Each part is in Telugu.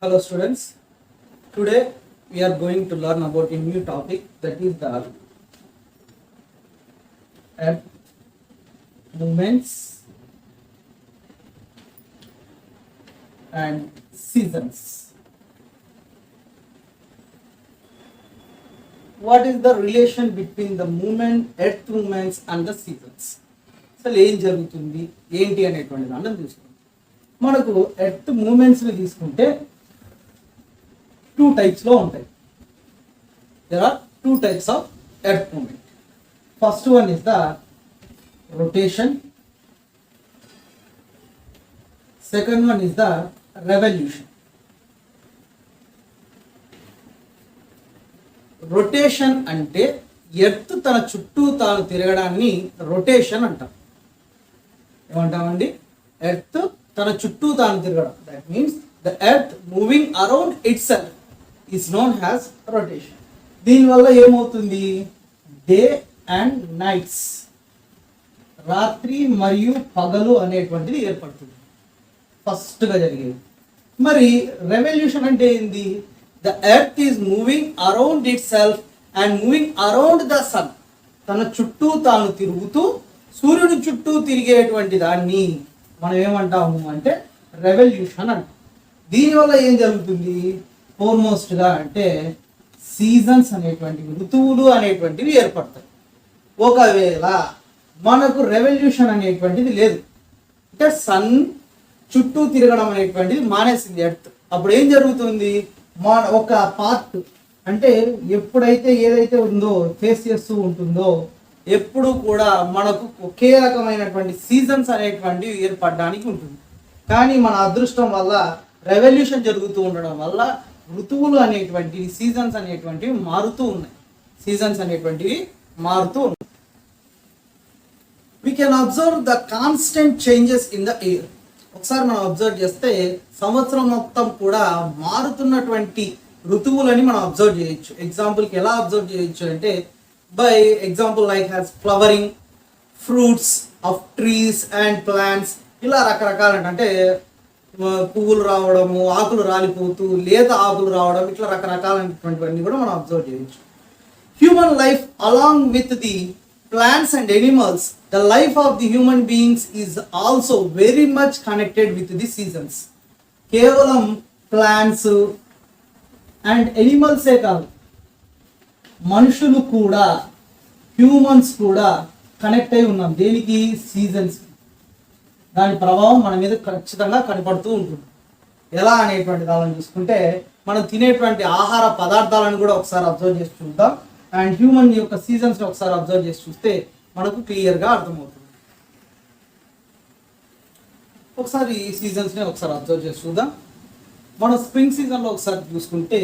Hello students, today we are going to learn about a new topic, that is the earth movements and seasons. What is the relation between the earth movements and the seasons? అసలు ఏం జరుగుతుంది ఏంటి అనేటువంటి దాన్ని చూసుకుంటాం. మనకు ఎర్త్ మూమెంట్స్ని తీసుకుంటే టూ టైప్స్లో ఉంటాయి. There are two types of earth moment. First one is the rotation, second one is the revolution. Rotation అంటే ఎర్త్ తన చుట్టూ తాను తిరగడాన్ని రొటేషన్ అంటాం. ఏమంటామండి? ఎర్త్ తన చుట్టూ తాను తిరగడం. That means the earth moving around it self is known has rotation. దీనివల్ల ఏమవుతుంది? డే అండ్ నైట్స్, రాత్రి మరియు పగలు అనేటువంటిది ఏర్పడుతుంది ఫస్ట్గా జరిగేది. మరి రెవల్యూషన్ అంటే ఏంది? The earth is moving around itself and moving around the sun. తన చుట్టూ తాను తిరుగుతూ సూర్యుడి చుట్టూ తిరిగేటువంటి దాన్ని మనం ఏమంటాము అంటే రెవల్యూషన్ అంటాం. దీనివల్ల ఏం జరుగుతుంది? ఫోర్మోస్ట్గా అంటే సీజన్స్ అనేటువంటివి, ఋతువులు అనేటువంటివి ఏర్పడతాయి. ఒకవేళ మనకు రెవల్యూషన్ అనేటువంటిది లేదు అంటే సన్ చుట్టూ తిరగడం అనేటువంటిది మానేసింది ఎర్త్, అప్పుడు ఏం జరుగుతుంది? ఒక పార్ట్ అంటే ఎప్పుడైతే ఏదైతే ఉందో ఫేస్ చేస్తూ ఉంటుందో ఎప్పుడు కూడా మనకు ఒకే రకమైనటువంటి సీజన్స్ అనేటువంటివి ఏర్పడడానికి ఉంటుంది. కానీ మన అదృష్టం వల్ల రెవల్యూషన్ జరుగుతూ ఉండడం వల్ల ఋతువులు అనేటువంటివి, సీజన్స్ అనేటువంటివి మారుతూ ఉన్నాయి. We can observe the constant changes in the air. ఒకసారి మనం అబ్జర్వ్ చేస్తే సంవత్సరం మొత్తం కూడా మారుతున్నటువంటి ఋతువులని మనం అబ్జర్వ్ చేయొచ్చు. ఎగ్జాంపుల్కి ఎలా అబ్జర్వ్ చేయొచ్చు అంటే by example like has flowering, fruits of trees and plants, ఇలా రకరకాల అంటే పువ్వులు రావడము, ఆకులు రాలిపోతూ లేత ఆకులు రావడం, ఇట్లా రకరకాలైనటువంటివన్నీ కూడా మనం అబ్జర్వ్ చేయొచ్చు. Human life along with the plants and animals, the life of the human beings is also very much connected with the seasons. కేవలం ప్లాంట్స్ అండ్ ఎనిమల్సే కాదు, మనుషులు కూడా, హ్యూమన్స్ కూడా కనెక్ట్ అయి ఉన్నాం. దేనికి? సీజన్స్. దాని ప్రభావం మన మీద ఖచ్చితంగా కనపడుతూ ఉంటుంది. ఎలా అనేటువంటి దాన్ని చూసుకుంటే మనం తినేటువంటి ఆహార పదార్థాలను కూడా ఒకసారి అబ్జర్వ్ చేసి చూద్దాం. అండ్ హ్యూమన్ యొక్క సీజన్స్ని ఒకసారి అబ్జర్వ్ చేసి చూస్తే మనకు క్లియర్గా అర్థమవుతుంది. ఒకసారి ఈ సీజన్స్ని ఒకసారి అబ్జర్వ్ చేసి చూద్దాం. మన స్ప్రింగ్ సీజన్లో ఒకసారి చూసుకుంటే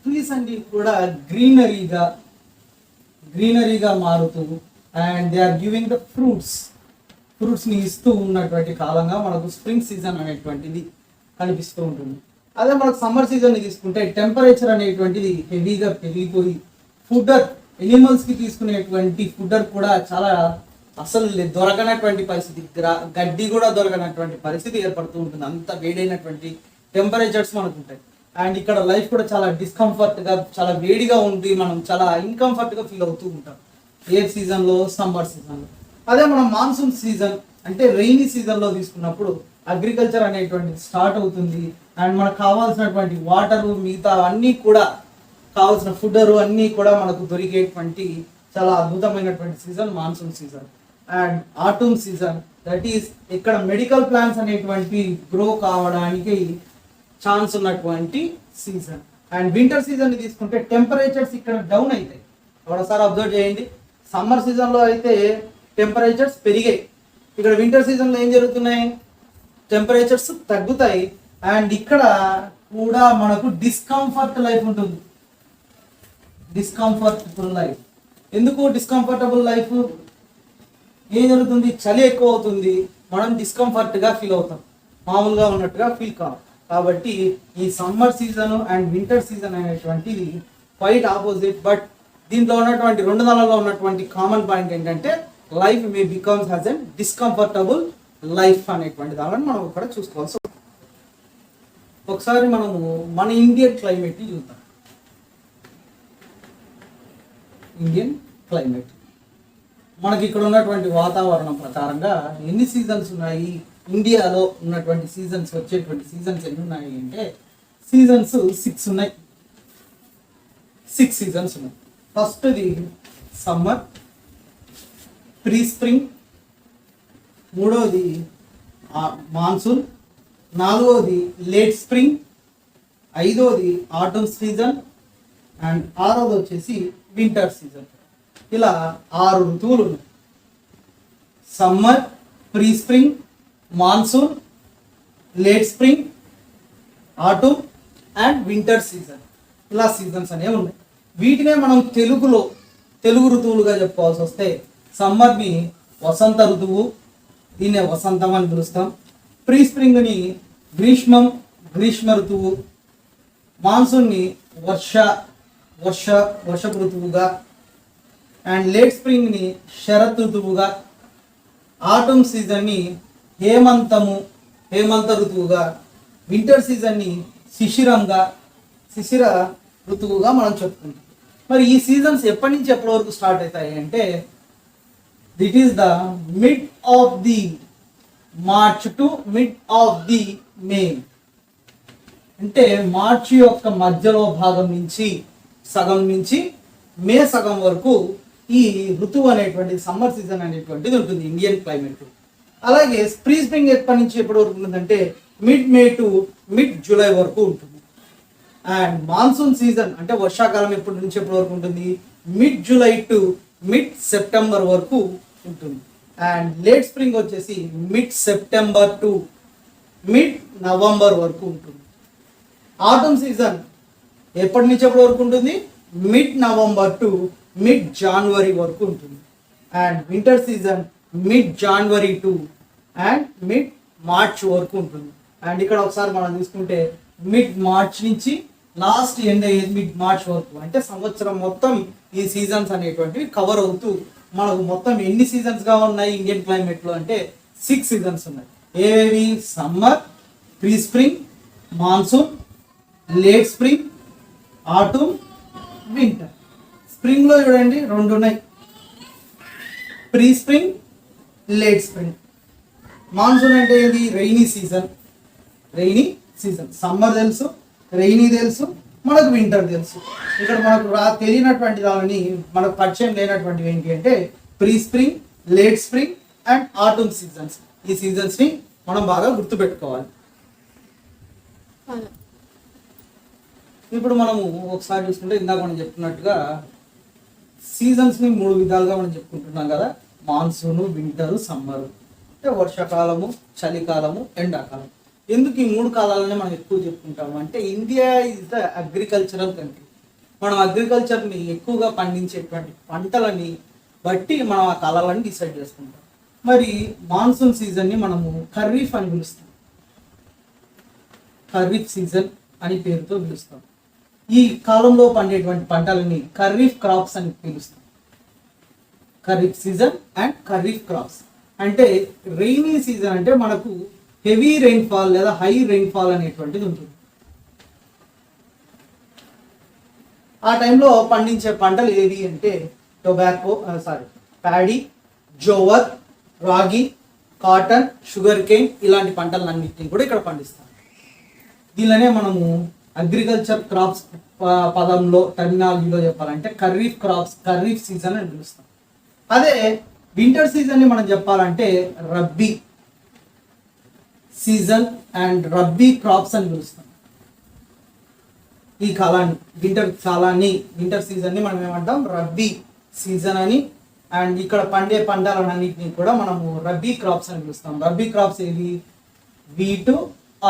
ట్రీస్ అన్ని కూడా గ్రీనరీగా మారుతూ and they are giving the ఫ్రూట్స్ని ఇస్తూ ఉన్నటువంటి కాలంగా మనకు స్ప్రింగ్ సీజన్ అనేటువంటిది కనిపిస్తూ ఉంటుంది. అదే మనకు సమ్మర్ సీజన్ని తీసుకుంటే టెంపరేచర్ అనేటువంటిది హెవీగా పెరిగిపోయి ఫుడ్డర్, ఎనిమల్స్కి తీసుకునేటువంటి ఫుడ్డర్ కూడా చాలా అసలు దొరకనటువంటి పరిస్థితి, గడ్డి కూడా దొరకనటువంటి పరిస్థితి ఏర్పడుతూ ఉంటుంది. అంత వేడైనటువంటి టెంపరేచర్స్ మనకు ఉంటాయి. అండ్ ఇక్కడ లైఫ్ కూడా చాలా డిస్కంఫర్ట్గా, చాలా వేడిగా ఉండి మనం చాలా ఇన్కంఫర్ట్గా ఫీల్ అవుతూ ఉంటాం ఏ సీజన్లో? సమ్మర్ సీజన్లో. అదే మనం మాన్సూన్ సీజన్ అంటే రెయినీ సీజన్లో తీసుకున్నప్పుడు అగ్రికల్చర్ అనేటువంటిది స్టార్ట్ అవుతుంది. అండ్ మనకు కావాల్సినటువంటి వాటరు, మిగతా అన్నీ కూడా కావాల్సిన ఫుడ్డరు అన్నీ కూడా మనకు దొరికేటువంటి చాలా అద్భుతమైనటువంటి season monsoon season. And atom season, that is ఇక్కడ మెడికల్ ప్లాంట్స్ అనేటువంటి గ్రో కావడానికి ఛాన్స్ ఉన్నటువంటి సీజన్. అండ్ వింటర్ సీజన్ని తీసుకుంటే టెంపరేచర్స్ ఇక్కడ డౌన్ అవుతాయి. ఒకసారి అబ్జర్వ్ చేయండి, సమ్మర్ సీజన్లో అయితే టెంపరేచర్స్ పెరిగాయి, ఇక్కడ వింటర్ సీజన్లో ఏం జరుగుతున్నాయి? టెంపరేచర్స్ తగ్గుతాయి. అండ్ ఇక్కడ కూడా మనకు డిస్కంఫర్ట్ లైఫ్ ఉంటుంది. Discomfortable life. ఎందుకు డిస్కంఫర్టబుల్ లైఫ్? ఏం జరుగుతుంది? చలి ఎక్కువ అవుతుంది, మనం డిస్కంఫర్ట్గా ఫీల్ అవుతాం, మామూలుగా ఉన్నట్టుగా ఫీల్ కావు. కాబట్టి ఈ summer season and winter season అనేటువంటిది క్వైట్ ఆపోజిట్. బట్ దీంట్లో ఉన్నటువంటి రెండు నెలల్లో ఉన్నటువంటి కామన్ పాయింట్ ఏంటంటే life May becomes has N discomfortable life అనేటువంటి దానిని మనం ఇక్కడ చూసుకోవాల్సి. ఒకసారి మనము మన ఇండియన్ క్లైమేట్ని చూద్దాం. ఇండియన్ క్లైమేట్ మనకి ఇక్కడ ఉన్నటువంటి వాతావరణం ప్రకారంగా ఎన్ని సీజన్స్ ఉన్నాయి, ఇండియాలో ఉన్నటువంటి సీజన్స్ వచ్చేటువంటి సీజన్స్ ఎన్ని ఉన్నాయి అంటే సీజన్స్ 6 ఉన్నాయి. 6 సీజన్స్ ఉన్నాయి. ఫస్ట్ది సమ్మర్, ప్రీ స్ప్రింగ్, మూడవది మాన్సూన్, నాలుగవది లేట్ స్ప్రింగ్, ఐదవది ఆటమ్ సీజన్ అండ్ ఆరవది వచ్చేసి వింటర్ సీజన్. ఇలా 6 ఋతువులు ఉన్నాయి. Summer, pre spring, monsoon, late spring, atom and winter season. ఇలా సీజన్స్ అనేవి ఉన్నాయి. వీటినే మనం తెలుగు ఋతువులుగా చెప్పుకోవాల్సి వస్తే సమ్మర్ని వసంత ఋతువు, దీన్నే వసంతం అని పిలుస్తాం. ప్రీ స్ప్రింగ్ని గ్రీష్మ ఋతువు, మాన్సూన్ని వర్షపు ఋతువుగా అండ్ లేట్ స్ప్రింగ్ని శరత్ ఋతువుగా, ఆటమ్ సీజన్ని హేమంత ఋతువుగా, వింటర్ సీజన్ని శిశిర ఋతువుగా మనం చెప్పుకుంటాం. మరి ఈ సీజన్స్ ఎప్పటి నుంచి ఎప్పటి వరకు స్టార్ట్ అవుతాయి అంటే that is the mid of the March to mid of the May. అంటే మార్చి యొక్క మధ్యలో భాగం నుంచి సగం నుంచి మే సగం వరకు ఈ ఋతువు అనేటువంటి సమ్మర్ సీజన్ అనేటువంటిది ఉంటుంది ఇండియన్ క్లైమేట్. అలాగే ప్రీ స్ప్రింగ్ ఎప్పటి నుంచి ఎప్పటి వరకు ఉంటుందంటే mid May to mid July వరకు ఉంటుంది. అండ్ మాన్సూన్ సీజన్ అంటే వర్షాకాలం ఎప్పటి నుంచి ఎప్పటి వరకు ఉంటుంది, mid July to mid September వరకు ఉంటుంది. అండ్ లేట్ స్ప్రింగ్ వచ్చేసి mid September to mid November వరకు ఉంటుంది. ఆటమ్ సీజన్ ఎప్పటి నుంచి ఎప్పటి వరకు ఉంటుంది, మిడ్ నవంబర్ టు మిడ్ జనవరి వరకు ఉంటుంది. And winter season mid January to and mid March వరకు ఉంటుంది. అండ్ ఇక్కడ ఒకసారి మనం చూసుకుంటే మిడ్ మార్చ్ నుంచి లాస్ట్ ఎండ్ అయ్యేది మిడ్ మార్చ్ వరకు. అంటే సంవత్సరం మొత్తం ఈ సీజన్స్ అనేటువంటివి కవర్ అవుతూ మనకు మొత్తం ఎన్ని సీజన్స్గా ఉన్నాయి ఇండియన్ క్లైమేట్లో అంటే 6 సీజన్స్ ఉన్నాయి. ఏవేవి? Summer, pre spring, monsoon, late spring, autumn, winter. స్ప్రింగ్లో చూడండి 2 ఉన్నాయి, pre spring, late spring. Monsoon అంటే ఏది? Rainy season. సమ్మర్ తెలుసు, రైనీ తెలుసు, మనకు వింటర్ తెలుసు. ఇక్కడ మనకు తెలియనటువంటి దానిని మనకు పరిచయం లేనటువంటివి ఏంటి అంటే pre spring, late spring and atom seasons. ఈ సీజన్స్ని మనం బాగా గుర్తుపెట్టుకోవాలి. ఇప్పుడు మనము ఒకసారి చూసుకుంటే ఇందాక మనం చెప్పుకున్నట్టుగా సీజన్స్ని 3 విధాలుగా మనం చెప్పుకుంటున్నాం కదా, మాన్సూను, వింటరు, సమ్మరు. అంటే వర్షాకాలము, చలికాలము, ఎండాకాలం. ఎందుకు ఈ 3 కాలాలనే మనం ఎక్కువ చెప్పుకుంటాము అంటే India is the agricultural country. మనం అగ్రికల్చర్ని ఎక్కువగా పండించేటువంటి పంటలని బట్టి మనం ఆ కాలాలని డిసైడ్ చేసుకుంటాం. మరి మాన్సూన్ సీజన్ని మనము ఖరీఫ్ అని పిలుస్తాం, ఖరీఫ్ సీజన్ అని పేరుతో పిలుస్తాం. ఈ కాలంలో పండేటువంటి పంటలని ఖరీఫ్ క్రాప్స్ అని పిలుస్తాం. Kharif season and kharif crops అంటే రైనీ సీజన్ అంటే మనకు హెవీ రెయిన్ఫాల్ లేదా హై రెయిన్ఫాల్ అనేటువంటిది ఉంటుంది. ఆ టైంలో పండించే పంటలు ఏవి అంటే ప్యాడీ, జోవర్, రాగి, కాటన్, షుగర్ కేన్ ఇలాంటి పంటలన్నింటినీ కూడా ఇక్కడ పండిస్తాం. దీనిలోనే మనము అగ్రికల్చర్ క్రాప్స్ పదంలో టర్మినాలజీలో చెప్పాలంటే ఖరీఫ్ క్రాప్స్, ఖరీఫ్ సీజన్ అని పిలుస్తాం. అదే వింటర్ సీజన్ని మనం చెప్పాలంటే రబ్బీ సీజన్ అండ్ రబ్బీ క్రాప్స్ అని పిలుస్తాం. ఈ కాలాన్ని వింటర్ సీజన్ని మనం ఏమంటాం రబ్బీ సీజన్ అని. అండ్ ఇక్కడ పండే పంటలన్నింటినీ కూడా మనము రబ్బీ క్రాప్స్ అని పిలుస్తాం. రబ్బీ క్రాప్స్ ఏవి? వీటు,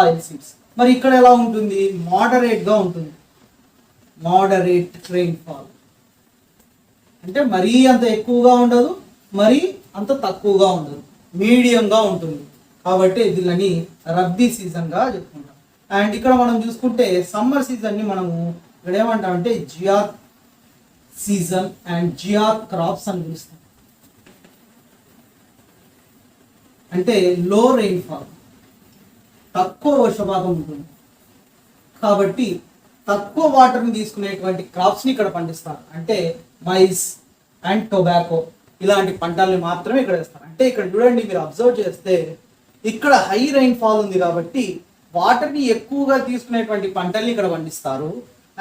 ఆయిల్ సీడ్స్. మరి ఇక్కడ ఎలా ఉంటుంది? మోడరేట్గా ఉంటుంది. మోడరేట్ రెయిన్ఫాల్ అంటే మరీ అంత ఎక్కువగా ఉండదు, మరీ అంత తక్కువగా ఉండదు, మీడియంగా ఉంటుంది. కాబట్టి దీనిని రబ్బీ సీజన్గా చెప్పుకుంటాం. అండ్ ఇక్కడ మనం చూసుకుంటే సమ్మర్ సీజన్ని మనము ఇక్కడ ఏమంటామంటే జియాత్ సీజన్ అండ్ జియాత్ క్రాప్స్ అని పిలుస్తాం. అంటే లో రెయిన్ఫాల్, తక్కువ వర్షపాతం ఉంటుంది. కాబట్టి తక్కువ వాటర్ని తీసుకునేటువంటి క్రాప్స్ని ఇక్కడ పండిస్తారు. అంటే మైస్ అండ్ టొబాకో ఇలాంటి పంటల్ని మాత్రమే ఇక్కడ వేస్తారు. అంటే ఇక్కడ చూడండి, మీరు అబ్జర్వ్ చేస్తే ఇక్కడ హై రైన్ ఫాల్ ఉంది కాబట్టి వాటర్ని ఎక్కువగా తీసుకునేటువంటి పంటల్ని ఇక్కడ పండిస్తారు.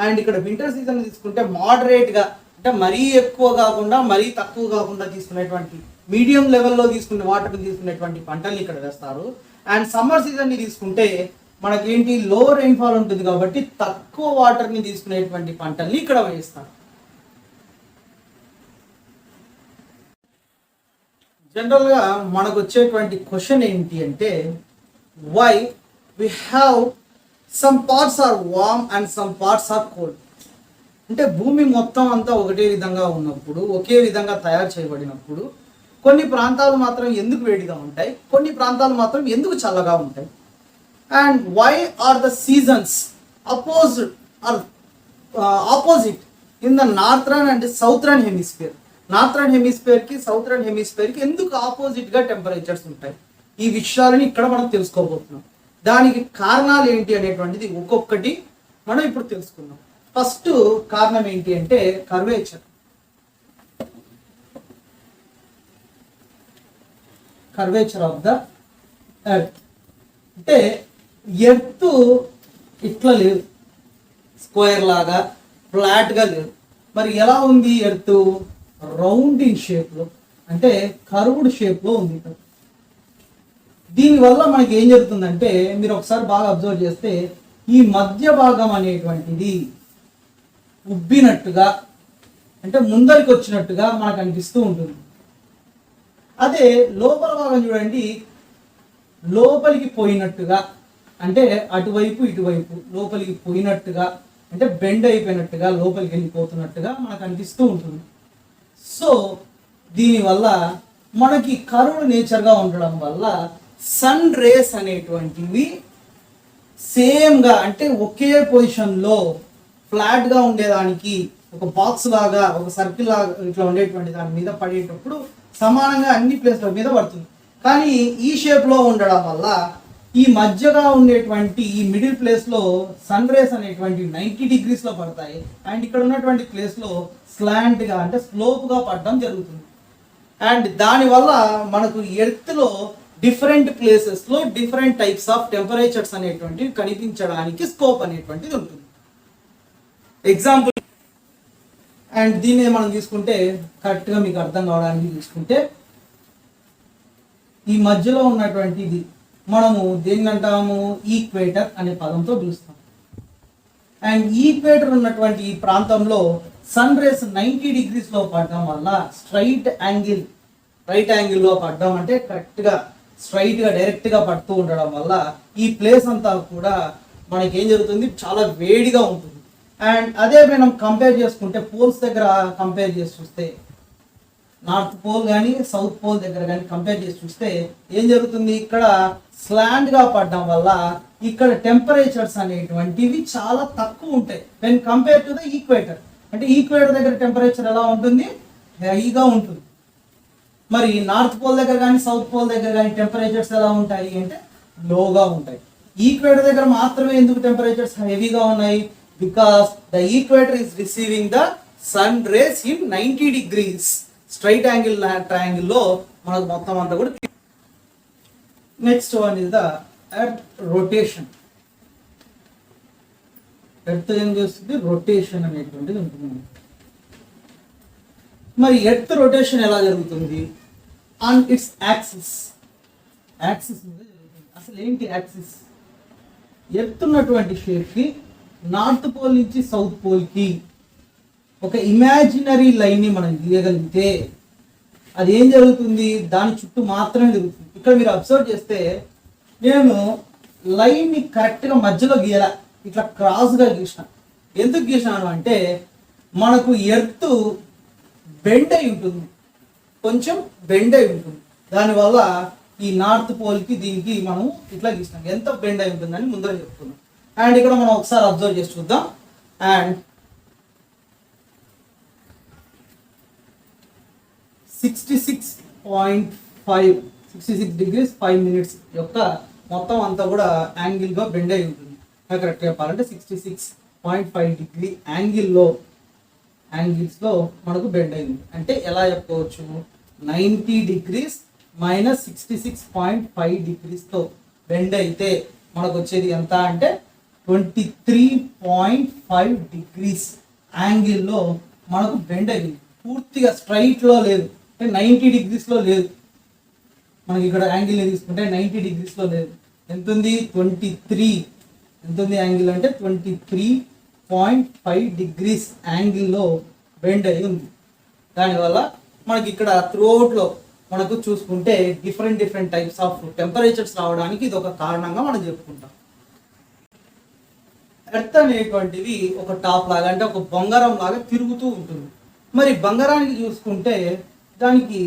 అండ్ ఇక్కడ వింటర్ సీజన్ తీసుకుంటే మోడరేట్గా, అంటే మరీ ఎక్కువ కాకుండా మరీ తక్కువ కాకుండా తీసుకునేటువంటి మీడియం లెవెల్లో తీసుకునే వాటర్ని తీసుకునేటువంటి పంటల్ని ఇక్కడ వేస్తారు. అండ్ సమ్మర్ సీజన్ని తీసుకుంటే మనకేంటి, లో రైన్ఫాల్ ఉంటుంది కాబట్టి తక్కువ వాటర్ని తీసుకునేటువంటి పంటల్ని ఇక్కడ వేస్తారు. జనరల్గా మనకు వచ్చేటువంటి క్వశ్చన్ ఏంటి అంటే, why we have some parts are warm and some parts are cold. అంటే భూమి మొత్తం అంతా ఒకటే విధంగా ఉన్నప్పుడు, ఒకే విధంగా తయారు చేయబడినప్పుడు కొన్ని ప్రాంతాలు మాత్రం ఎందుకు వేడిగా ఉంటాయి, కొన్ని ప్రాంతాలు మాత్రం ఎందుకు చల్లగా ఉంటాయి? And why are the seasons opposite in the northern and southern hemisphere? Northern హెమిస్ఫియర్కి సౌత్రన్ హెమిస్ఫియర్కి ఎందుకు ఆపోజిట్గా టెంపరేచర్స్ ఉంటాయి? ఈ విషయాలని ఇక్కడ మనం తెలుసుకోబోతున్నాం. దానికి కారణాలు ఏంటి అనేటువంటిది ఒక్కొక్కటి మనం ఇప్పుడు తెలుసుకుందాం. ఫస్ట్ కారణం ఏంటి అంటే curvature. Curvature of the earth. అంటే ఎర్త్ ఇట్లా లేదు, స్క్వేర్ లాగా ఫ్లాట్గా లేదు. మరి ఎలా ఉంది ఎర్త్? రౌండ్ ఇన్ షేప్లో, అంటే కర్వ్డ్ షేప్లో ఉంది. దీనివల్ల మనకి ఏం జరుగుతుందంటే, మీరు ఒకసారి బాగా అబ్జర్వ్ చేస్తే ఈ మధ్య భాగం అనేటువంటిది ఉబ్బినట్టుగా, అంటే ముందరికి వచ్చినట్టుగా మనకు అనిపిస్తూ ఉంటుంది. అదే లోపల భాగం చూడండి, లోపలికి పోయినట్టుగా, అంటే అటువైపు ఇటువైపు లోపలికి పోయినట్టుగా, అంటే బెండ్ అయిపోయినట్టుగా లోపలికి వెళ్ళిపోతున్నట్టుగా మనకు అనిపిస్తూ ఉంటుంది. సో దీనివల్ల మనకి కర్వ్డ్ నేచర్గా ఉండడం వల్ల సన్ రేస్ అనేటువంటివి సేమ్గా, అంటే ఒకే పొజిషన్లో ఫ్లాట్గా ఉండేదానికి, ఒక బాక్స్ లాగా, ఒక సర్కిల్ లాగా ఇట్లా ఉండేటువంటి దాని మీద పడేటప్పుడు సమానంగా అన్ని ప్లేస్ల మీద పడుతుంది. కానీ ఈ షేప్లో ఉండడం వల్ల ఈ మధ్యగా ఉండేటువంటి ఈ మిడిల్ ప్లేస్లో సన్ రేస్ అనేటువంటి 90 degrees పడతాయి. అండ్ ఇక్కడ ఉన్నటువంటి ప్లేస్లో స్లాంట్గా, అంటే స్లోప్గా పడడం జరుగుతుంది. అండ్ దానివల్ల మనకు ఎర్త్లో డిఫరెంట్ ప్లేసెస్లో డిఫరెంట్ టైప్స్ ఆఫ్ టెంపరేచర్స్ అనేటువంటివి కనిపించడానికి స్కోప్ అనేటువంటిది ఉంటుంది. ఎగ్జాంపుల్, అండ్ దీన్ని మనం తీసుకుంటే కరెక్ట్గా మీకు అర్థం కావడానికి తీసుకుంటే, ఈ మధ్యలో ఉన్నటువంటిది మనము దేన్ని అంటాము? ఈక్వేటర్ అనే పదంతో పిలుస్తాం. అండ్ ఈక్వేటర్ ఉన్నటువంటి ఈ ప్రాంతంలో సన్ రేస్ 90 degrees పడడం వల్ల రైట్ యాంగిల్లో పడడం, అంటే కరెక్ట్గా స్ట్రైట్గా డైరెక్ట్గా పడుతూ ఉండడం వల్ల ఈ ప్లేస్ అంతా కూడా మనకి ఏం జరుగుతుంది? చాలా వేడిగా ఉంటుంది. అండ్ అదే మనం కంపేర్ చేసుకుంటే పోల్స్ దగ్గర కంపేర్ చేసి చూస్తే, నార్త్ పోల్ కానీ సౌత్ పోల్ దగ్గర కానీ కంపేర్ చేసి చూస్తే ఏం జరుగుతుంది? ఇక్కడ స్లాంట్గా పడడం వల్ల ఇక్కడ టెంపరేచర్స్ అనేటువంటివి చాలా తక్కువ ఉంటాయి when compare to the equator. అంటే ఈక్వేటర్ దగ్గర టెంపరేచర్ ఎలా ఉంటుంది? హైగా ఉంటుంది. మరి నార్త్ పోల్ దగ్గర కానీ సౌత్ పోల్ దగ్గర కానీ టెంపరేచర్స్ ఎలా ఉంటాయి అంటే లోగా ఉంటాయి. ఈక్వేటర్ దగ్గర మాత్రమే ఎందుకు టెంపరేచర్స్ హెవీగా ఉన్నాయి? Because the equator is receiving the sun rays in 90 degrees straight angle ట్రయాంగిల్లో మనకు మొత్తం అంతా కూడా. Next one is the earth rotation. Earth ఏం చేస్తుంది? రొటేషన్ అనేటువంటిది ఉంటుంది. మరి ఎర్త్ రొటేషన్ ఎలా జరుగుతుంది? ఆన్ ఇట్స్ యాక్సిస్ మీద జరుగుతుంది. అసలు ఏంటి యాక్సిస్? ఎర్త్ ఉన్నటువంటి షేప్కి నార్త్ పోల్ నుంచి సౌత్ పోల్కి ఒక ఇమాజినరీ లైన్ని మనం గీయగలిగితే అది ఏం జరుగుతుంది? దాని చుట్టూ మాత్రమే జరుగుతుంది. ఇక్కడ మీరు అబ్జర్వ్ చేస్తే నేను లైన్ని కరెక్ట్గా మధ్యలో గీయాల, ఇట్లా క్రాస్గా గీసిన. ఎందుకు గీసినాను అంటే మనకు ఎర్త్ బెండ్ అయి ఉంటుంది, కొంచెం బెండ్ అయి ఉంటుంది. దానివల్ల ఈ నార్త్ పోల్కి దీనికి మనం ఇట్లా గీసినాం. ఎంత బెండ్ అయి ఉంటుందని ముందర చెప్తున్నాం. అండ్ ఇక్కడ మనం ఒకసారి అబ్జర్వ్ చేసి చూద్దాం. అండ్ 66 degrees 5 minutes యొక్క మొత్తం అంతా కూడా యాంగిల్గా బెండ్ అయి ఉంటుంది. కరెక్ట్ చెప్పాలంటే 66.5 డిగ్రీ యాంగిల్స్లో మనకు బెండ్ అయింది. అంటే ఎలా చెప్పుకోవచ్చు, 90 డిగ్రీస్ మైనస్ 66.5 డిగ్రీస్తో బెండ్ అయితే మనకు వచ్చేది ఎంత అంటే 23.5 డిగ్రీస్ యాంగిల్లో మనకు బెండ్ అయింది. పూర్తిగా స్ట్రైట్లో లేదు, అంటే 90 డిగ్రీస్లో లేదు. మనకి ఇక్కడ యాంగిల్ని తీసుకుంటే 90 డిగ్రీస్లో లేదు. ఎంత ఉంది? 23. ఎంత ఉంది యాంగిల్ అంటే 23.5 డిగ్రీస్ యాంగిల్లో బెండ్ అయి ఉంది. దానివల్ల మనకి ఇక్కడ త్రూఅవుట్లో మనకు చూసుకుంటే డిఫరెంట్ టైప్స్ ఆఫ్ టెంపరేచర్స్ రావడానికి ఇది ఒక కారణంగా మనం చెప్పుకుంటాం. ఎర్త్ అనేటువంటిది ఒక టాప్ లాగా, అంటే ఒక బొంగరం లాగా తిరుగుతూ ఉంటుంది. మరి బంగారానికి చూసుకుంటే దానికి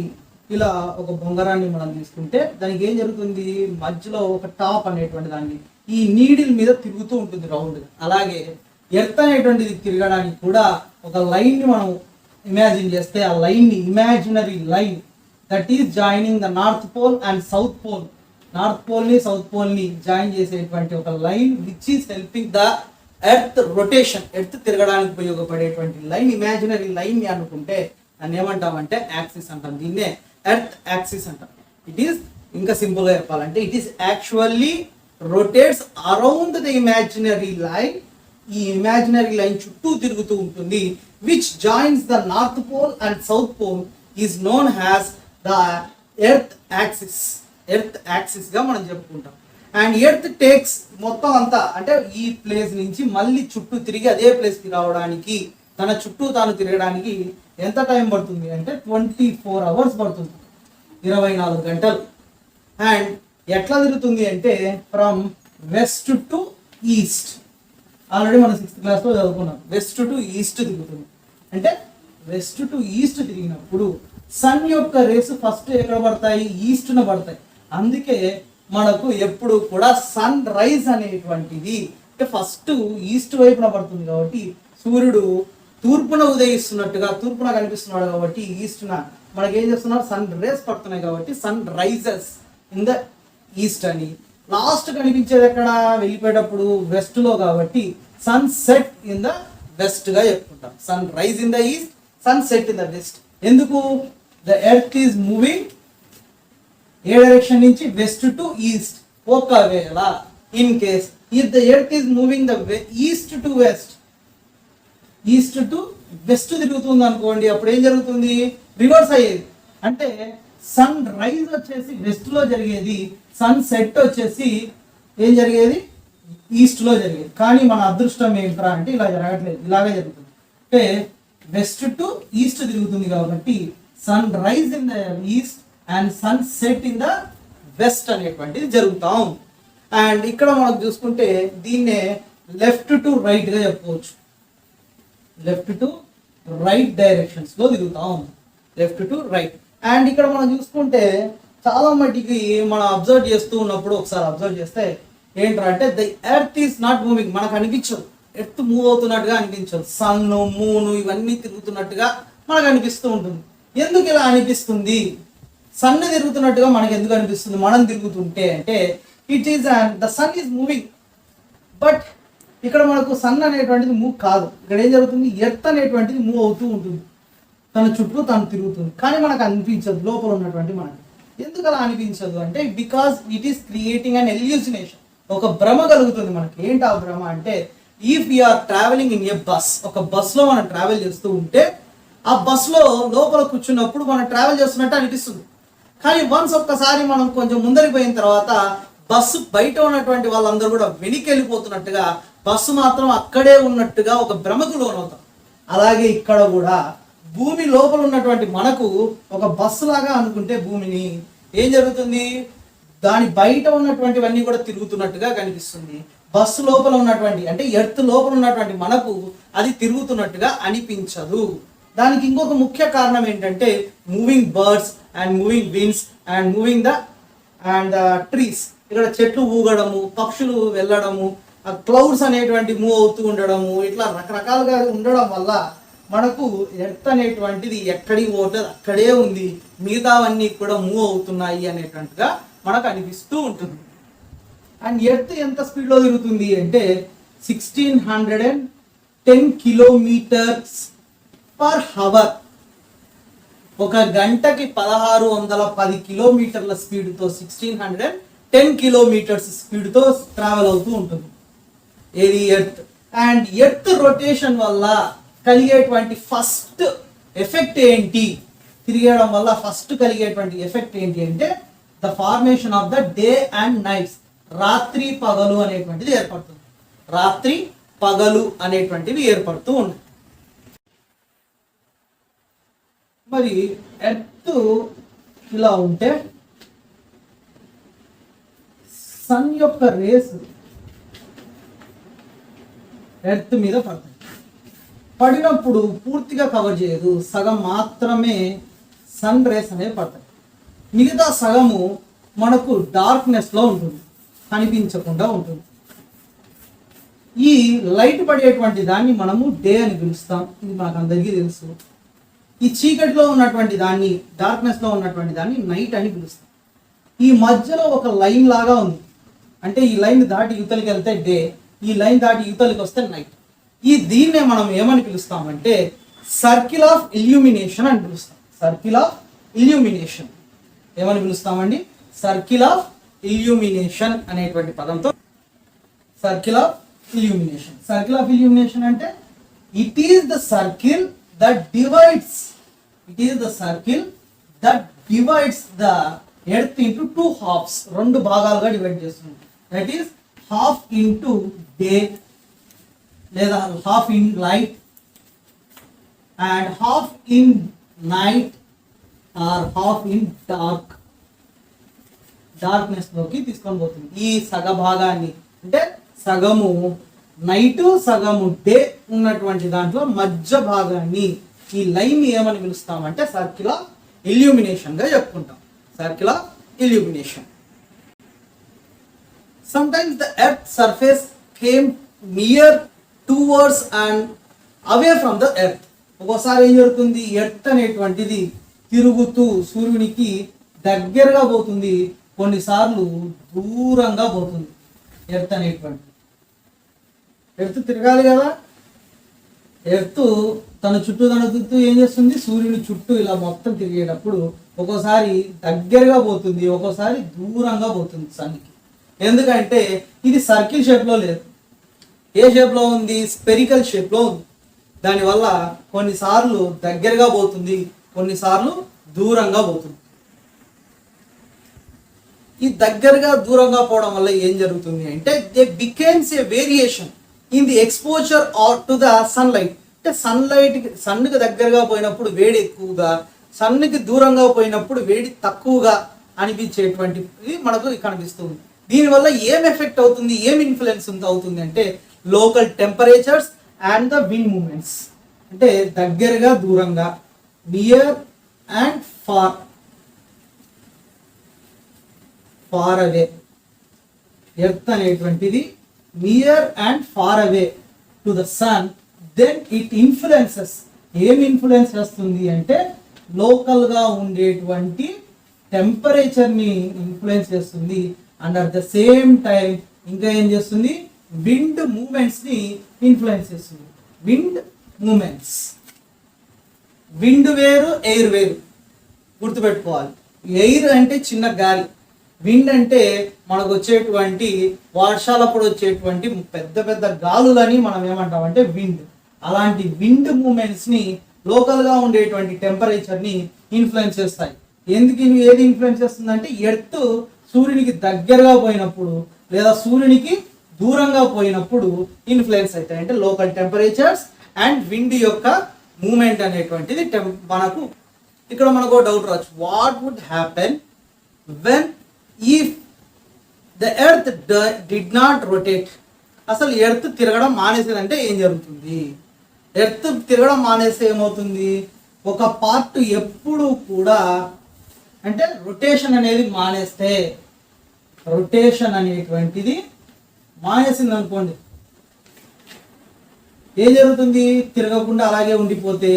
ఇలా ఒక బొంగరాన్ని మనం తీసుకుంటే దానికి ఏం జరుగుతుంది, మధ్యలో ఒక టాప్ అనేటువంటి దాన్ని ఈ నీడిల్ మీద తిరుగుతూ ఉంటుంది రౌండ్గా. అలాగే ఎర్త్ అనేటువంటిది తిరగడానికి కూడా ఒక లైన్ని మనం ఇమాజిన్ చేస్తే, ఆ లైన్ని imaginary line that is joining the north pole and south pole, north పోల్ని సౌత్ పోల్ని జాయిన్ చేసేటువంటి ఒక line which is helping the earth rotation, earth తిరగడానికి ఉపయోగపడేటువంటి లైన్, ఇమాజినరీ లైన్ ని అనుకుంటే దాన్ని ఏమంటామంటే యాక్సిస్ అంటాం. దీన్నే ఎర్త్ యాక్సిస్ అంటాం. ఇట్ ఈస్ ఇంకా సింపుల్ గా చెప్పాలంటే it is actually rotates around the imaginary line. ఈ ఇమాజినరీ లైన్ చుట్టూ తిరుగుతూ ఉంటుంది. Which joins the north pole and south pole is known has the earth axis. Earth axis గా మనం చెప్పుకుంటాం. అండ్ ఎర్త్ టేక్స్ మొత్తం అంతా, అంటే ఈ ప్లేస్ నుంచి మళ్ళీ చుట్టూ తిరిగి అదే ప్లేస్కి రావడానికి, తన చుట్టూ తాను తిరగడానికి ఎంత టైం పడుతుంది అంటే 24 hours పడుతుంది, 24 గంటలు. అండ్ ఎట్లా తిరుగుతుంది అంటే from west to east. Already మనం 6th క్లాస్లో చదువుకున్నాం. వెస్ట్ టు ఈస్ట్ తిరుగుతుంది. అంటే వెస్ట్ టు ఈస్ట్ తిరిగినప్పుడు సన్ యొక్క రేసు ఫస్ట్ ఎక్కడ పడతాయి, ఈస్ట్న పడతాయి. అందుకే మనకు ఎప్పుడు కూడా సన్ రైజ్ అనేటువంటిది అంటే ఫస్ట్ ఈస్ట్ వైపున పడుతుంది కాబట్టి సూర్యుడు తూర్పున ఉదయిస్తున్నట్టుగా, తూర్పున కనిపిస్తున్నాడు కాబట్టి ఈస్ట్న మనకి ఏం చేస్తున్నారు, సన్ రేస్ పడుతున్నాయి కాబట్టి sun rises in the east అని. లాస్ట్ కనిపించేది ఎక్కడ, వెళ్ళిపోయేటప్పుడు వెస్ట్ లో కాబట్టి sun set in the west గా చెప్పుకుంటాం. Sun rise in the east, sun set in the west. ఎందుకు, the earth is moving a direction నుంచి, వెస్ట్ టు ఈస్ట్. ఒకవేళ in case if the earth is moving the east to west, east to west తిరుగుతుంది అనుకోండి, అప్పుడు ఏం జరుగుతుంది, రివర్స్ అయ్యేది. అంటే సన్ రైజ్ వచ్చేసి వెస్ట్ లో జరిగేది, సన్ సెట్ వచ్చేసి ఏం జరిగేది, ఈస్ట్ లో జరిగేది. కానీ మన అదృష్టం ఏంట్రా అంటే ఇలా జరగట్లేదు, ఇలాగే జరుగుతుంది. అంటే వెస్ట్ టు ఈస్ట్ తిరుగుతుంది కాబట్టి sun rise in the east and sun set in the west అనేటువంటిది జరుగుతాం. అండ్ ఇక్కడ మనం చూసుకుంటే దీన్నే లెఫ్ట్ టు రైట్ గా చెప్పుకోవచ్చు. లెఫ్ట్ టు రైట్ డైరెక్షన్స్ లో తిరుగుతాం, లెఫ్ట్ టు రైట్. అండ్ ఇక్కడ మనం చూసుకుంటే చాలా మట్టికి మనం అబ్జర్వ్ చేస్తూ ఉన్నప్పుడు ఒకసారి అబ్జర్వ్ చేస్తే ఏంట్రా అంటే the earth is not moving, మనకు అనిపించదు ఎర్త్ మూవ్ అవుతున్నట్టుగా అనిపించదు. సన్ మూన్ ఇవన్నీ తిరుగుతున్నట్టుగా మనకు అనిపిస్తూ ఉంటుంది. ఎందుకు ఇలా అనిపిస్తుంది, సన్ తిరుగుతున్నట్టుగా మనకి ఎందుకు అనిపిస్తుంది మనం తిరుగుతుంటే అంటే it is the sun is moving, but ఇక్కడ మనకు సన్ అనేటువంటిది మూవ్ కాదు. ఇక్కడ ఏం జరుగుతుంది, ఎర్త్ అనేటువంటిది మూవ్ అవుతూ ఉంటుంది, తన చుట్టూ తను తిరుగుతుంది. కానీ మనకు అనిపించదు లోపల ఉన్నటువంటి మనకి. ఎందుకు అలా అనిపించదు అంటే because it is creating an hallucination, ఒక భ్రమ కలుగుతుంది మనకి. ఏంటి ఆ భ్రమ అంటే if you are travelling in a bus, ఒక బస్లో మనం ట్రావెల్ చేస్తూ ఉంటే ఆ బస్లో లోపల కూర్చున్నప్పుడు మనం ట్రావెల్ చేస్తున్నట్టు అనిపిస్తుంది. కానీ వన్స్ ఒక్కసారి మనం కొంచెం ముందరికి పోయిన తర్వాత బస్సు బయట ఉన్నటువంటి వాళ్ళందరూ కూడా వెనక్కి వెళ్ళిపోతున్నట్టుగా, బస్సు మాత్రం అక్కడే ఉన్నట్టుగా ఒక భ్రమకు లోనవుతాం. అలాగే ఇక్కడ కూడా భూమి లోపల ఉన్నటువంటి మనకు ఒక బస్సు లాగా అనుకుంటే భూమిని ఏం జరుగుతుంది, దాని బయట ఉన్నటువంటివన్నీ కూడా తిరుగుతున్నట్టుగా కనిపిస్తుంది. బస్సు లోపల ఉన్నటువంటి అంటే ఎర్త్ లోపల ఉన్నటువంటి మనకు అది తిరుగుతున్నట్టుగా అనిపించదు. దానికి ఇంకొక ముఖ్య కారణం ఏంటంటే moving birds and moving winds and moving the trees. ఇక్కడ చెట్లు ఊగడము, పక్షులు వెళ్ళడము, క్లౌడ్స్ అనేటువంటి మూవ్ అవుతూ ఉండడము, ఇట్లా రకరకాలుగా ఉండడం వల్ల మనకు ఎర్త్ అనేటువంటిది ఎక్కడికి పోతుంది అక్కడే ఉంది, మిగతావన్నీ కూడా మూవ్ అవుతున్నాయి అనేటువంటిగా మనకు అనిపిస్తూ ఉంటుంది. అండ్ ఎర్త్ ఎంత స్పీడ్లో తిరుగుతుంది అంటే 1610 కిలోమీటర్స్ పర్ హవర్. ఒక గంటకి 1610 కిలోమీటర్ల స్పీడ్తో 1610 కిలోమీటర్స్ స్పీడ్తో ట్రావెల్ అవుతూ ఉంటుంది ఏది ఎర్త్. అండ్ ఎర్త్ రొటేషన్ వల్ల కలిగేటువంటి ఫస్ట్ ఎఫెక్ట్ ఏంటి, తిరిగేయడం వల్ల ఫస్ట్ కలిగేటువంటి ఎఫెక్ట్ ఏంటి అంటే the formation of the day and nights. రాత్రి పగలు అనేటువంటిది ఏర్పడుతుంది. రాత్రి పగలు అనేటువంటివి ఏర్పడుతూ ఉన్నాయి. మరి ఎర్త్ ఇలా ఉంటే సన్ యొక్క రేస్ ఎర్త్ మీద పడతాయి. పడినప్పుడు పూర్తిగా కవర్ చేయదు, సగం మాత్రమే సన్ రేస్ అనేవి పడతాయి. మిగతా సగము మనకు డార్క్నెస్లో ఉంటుంది, కనిపించకుండా ఉంటుంది. ఈ లైట్ పడేటువంటి దాన్ని మనము డే అని పిలుస్తాం, ఇది మనకు అందరికీ తెలుసు. ఈ చీకటిలో ఉన్నటువంటి దాన్ని, డార్క్నెస్లో ఉన్నటువంటి దాన్ని నైట్ అని పిలుస్తాం. ఈ మధ్యలో ఒక లైన్ లాగా ఉంది, అంటే ఈ లైన్ దాటి యువతలకి వెళ్తే డే, ఈ లైన్ దాటి యువతలకి వస్తే నైట్. దీన్నే మనం ఏమని పిలుస్తామంటే సర్కిల్ ఆఫ్ ఇల్యూమినేషన్ అని పిలుస్తాం. సర్కిల్ ఆఫ్ ఇల్యూమినేషన్ ఏమని పిలుస్తామండి? సర్కిల్ ఆఫ్ ఇల్యూమినేషన్ అనేటువంటి పదంతో circle of illumination. Circle of illumination అంటే it is the circle that divides, it is the circle that divides the earth into 2 halves. 2 భాగాలుగా డివైడ్ చేస్తుంది. That is half into day లేదా half in light and half in night or half in dark. Darkness లోకి తీసుకొని పోతుంది. ఈ సగ భాగాన్ని అంటే సగము నైట్ సగము డే ఉన్నటువంటి దాంట్లో మధ్య భాగాన్ని ఈ లైన్ ఏమని పిలుస్తామంటే సర్కిల్ ఆఫ్ ఇల్యూమినేషన్ గా చెప్పుకుంటాం. Circle of illumination. Sometimes the earth surface came near towards and away from the earth. ఒకసారి ఏం జరుగుతుంది, ఎర్త్ అనేటువంటిది తిరుగుతూ సూర్యునికి దగ్గరగా పోతుంది, కొన్నిసార్లు దూరంగా పోతుంది. ఎర్త్ అనేటువంటి ఎర్త్ తిరగాలి కదా, ఎర్త్ తన చుట్టూ ఏం చేస్తుంది, సూర్యుని చుట్టూ ఇలా మొత్తం తిరిగేటప్పుడు ఒక్కోసారి దగ్గరగా పోతుంది, ఒక్కోసారి దూరంగా పోతుంది సన్కి. ఎందుకంటే ఇది సర్కిల్ షేప్లో లేదు, ఏ షేప్లో ఉంది, స్పెరికల్ షేప్లో ఉంది. దానివల్ల కొన్నిసార్లు దగ్గరగా పోతుంది, కొన్నిసార్లు దూరంగా పోతుంది. ఈ దగ్గరగా దూరంగా పోవడం వల్ల ఏం జరుగుతుంది అంటే they becomes a variation in the exposure or to the sunlight. అంటే సన్కి దగ్గరగా పోయినప్పుడు వేడి ఎక్కువగా, సన్కి దూరంగా పోయినప్పుడు వేడి తక్కువగా అనిపించేటువంటిది మనకు కనిపిస్తుంది. దీనివల్ల ఏం ఎఫెక్ట్ అవుతుంది, ఏం ఇన్ఫ్లుయెన్స్ అవుతుంది అంటే local temperatures and the wind movements. అంటే దగ్గరగా దూరంగా, near and far, far away. Earth అనేటువంటిది near and far away to the sun. Then it influences, ఏం ఇన్ఫ్లుయెన్స్ చేస్తుంది అంటే లోకల్గా ఉండేటువంటి టెంపరేచర్ని ఇన్ఫ్లుయెన్స్ చేస్తుంది. And at the same time ఇంకా ఏం చేస్తుంది, విండ్ మూమెంట్స్ ని ఇన్ఫ్లుయెన్స్ చేస్తుంది. విండ్ మూమెంట్స్, విండ్ వేరు ఎయిర్ వేరు గుర్తుపెట్టుకోవాలి. ఎయిర్ అంటే చిన్న గాలి, విండ్ అంటే మనకు వచ్చేటువంటి వర్షాలప్పుడు వచ్చేటువంటి పెద్ద పెద్ద గాలులని మనం ఏమంటామంటే విండ్. అలాంటి విండ్ మూమెంట్స్ ని లోకల్గా ఉండేటువంటి టెంపరేచర్ని ఇన్ఫ్లుయెన్స్ చేస్తాయి. ఎందుకు ఏది ఇన్ఫ్లుయెన్స్ చేస్తుందంటే ఎర్త్ సూర్యునికి దగ్గరగా పోయినప్పుడు లేదా సూర్యునికి దూరంగా పోయినప్పుడు ఇన్ఫ్లుయెన్స్ అవుతాయి. అంటే లోకల్ టెంపరేచర్స్ అండ్ విండ్ యొక్క మూమెంట్ అనేటువంటిది మనకు ఇక్కడ మనకు డౌట్ రావచ్చు, what would happen when if the earth did not rotate. అసలు ఎర్త్ తిరగడం మానేసేదంటే ఏం జరుగుతుంది? ఎర్త్ తిరగడం మానేస్తే ఏమవుతుంది, ఒక పార్ట్ ఎప్పుడు కూడా అంటే రొటేషన్ అనేది మానేస్తే, రొటేషన్ అనేటువంటిది మానేసింది అనుకోండి, ఏం జరుగుతుంది, తిరగకుండా అలాగే ఉండిపోతే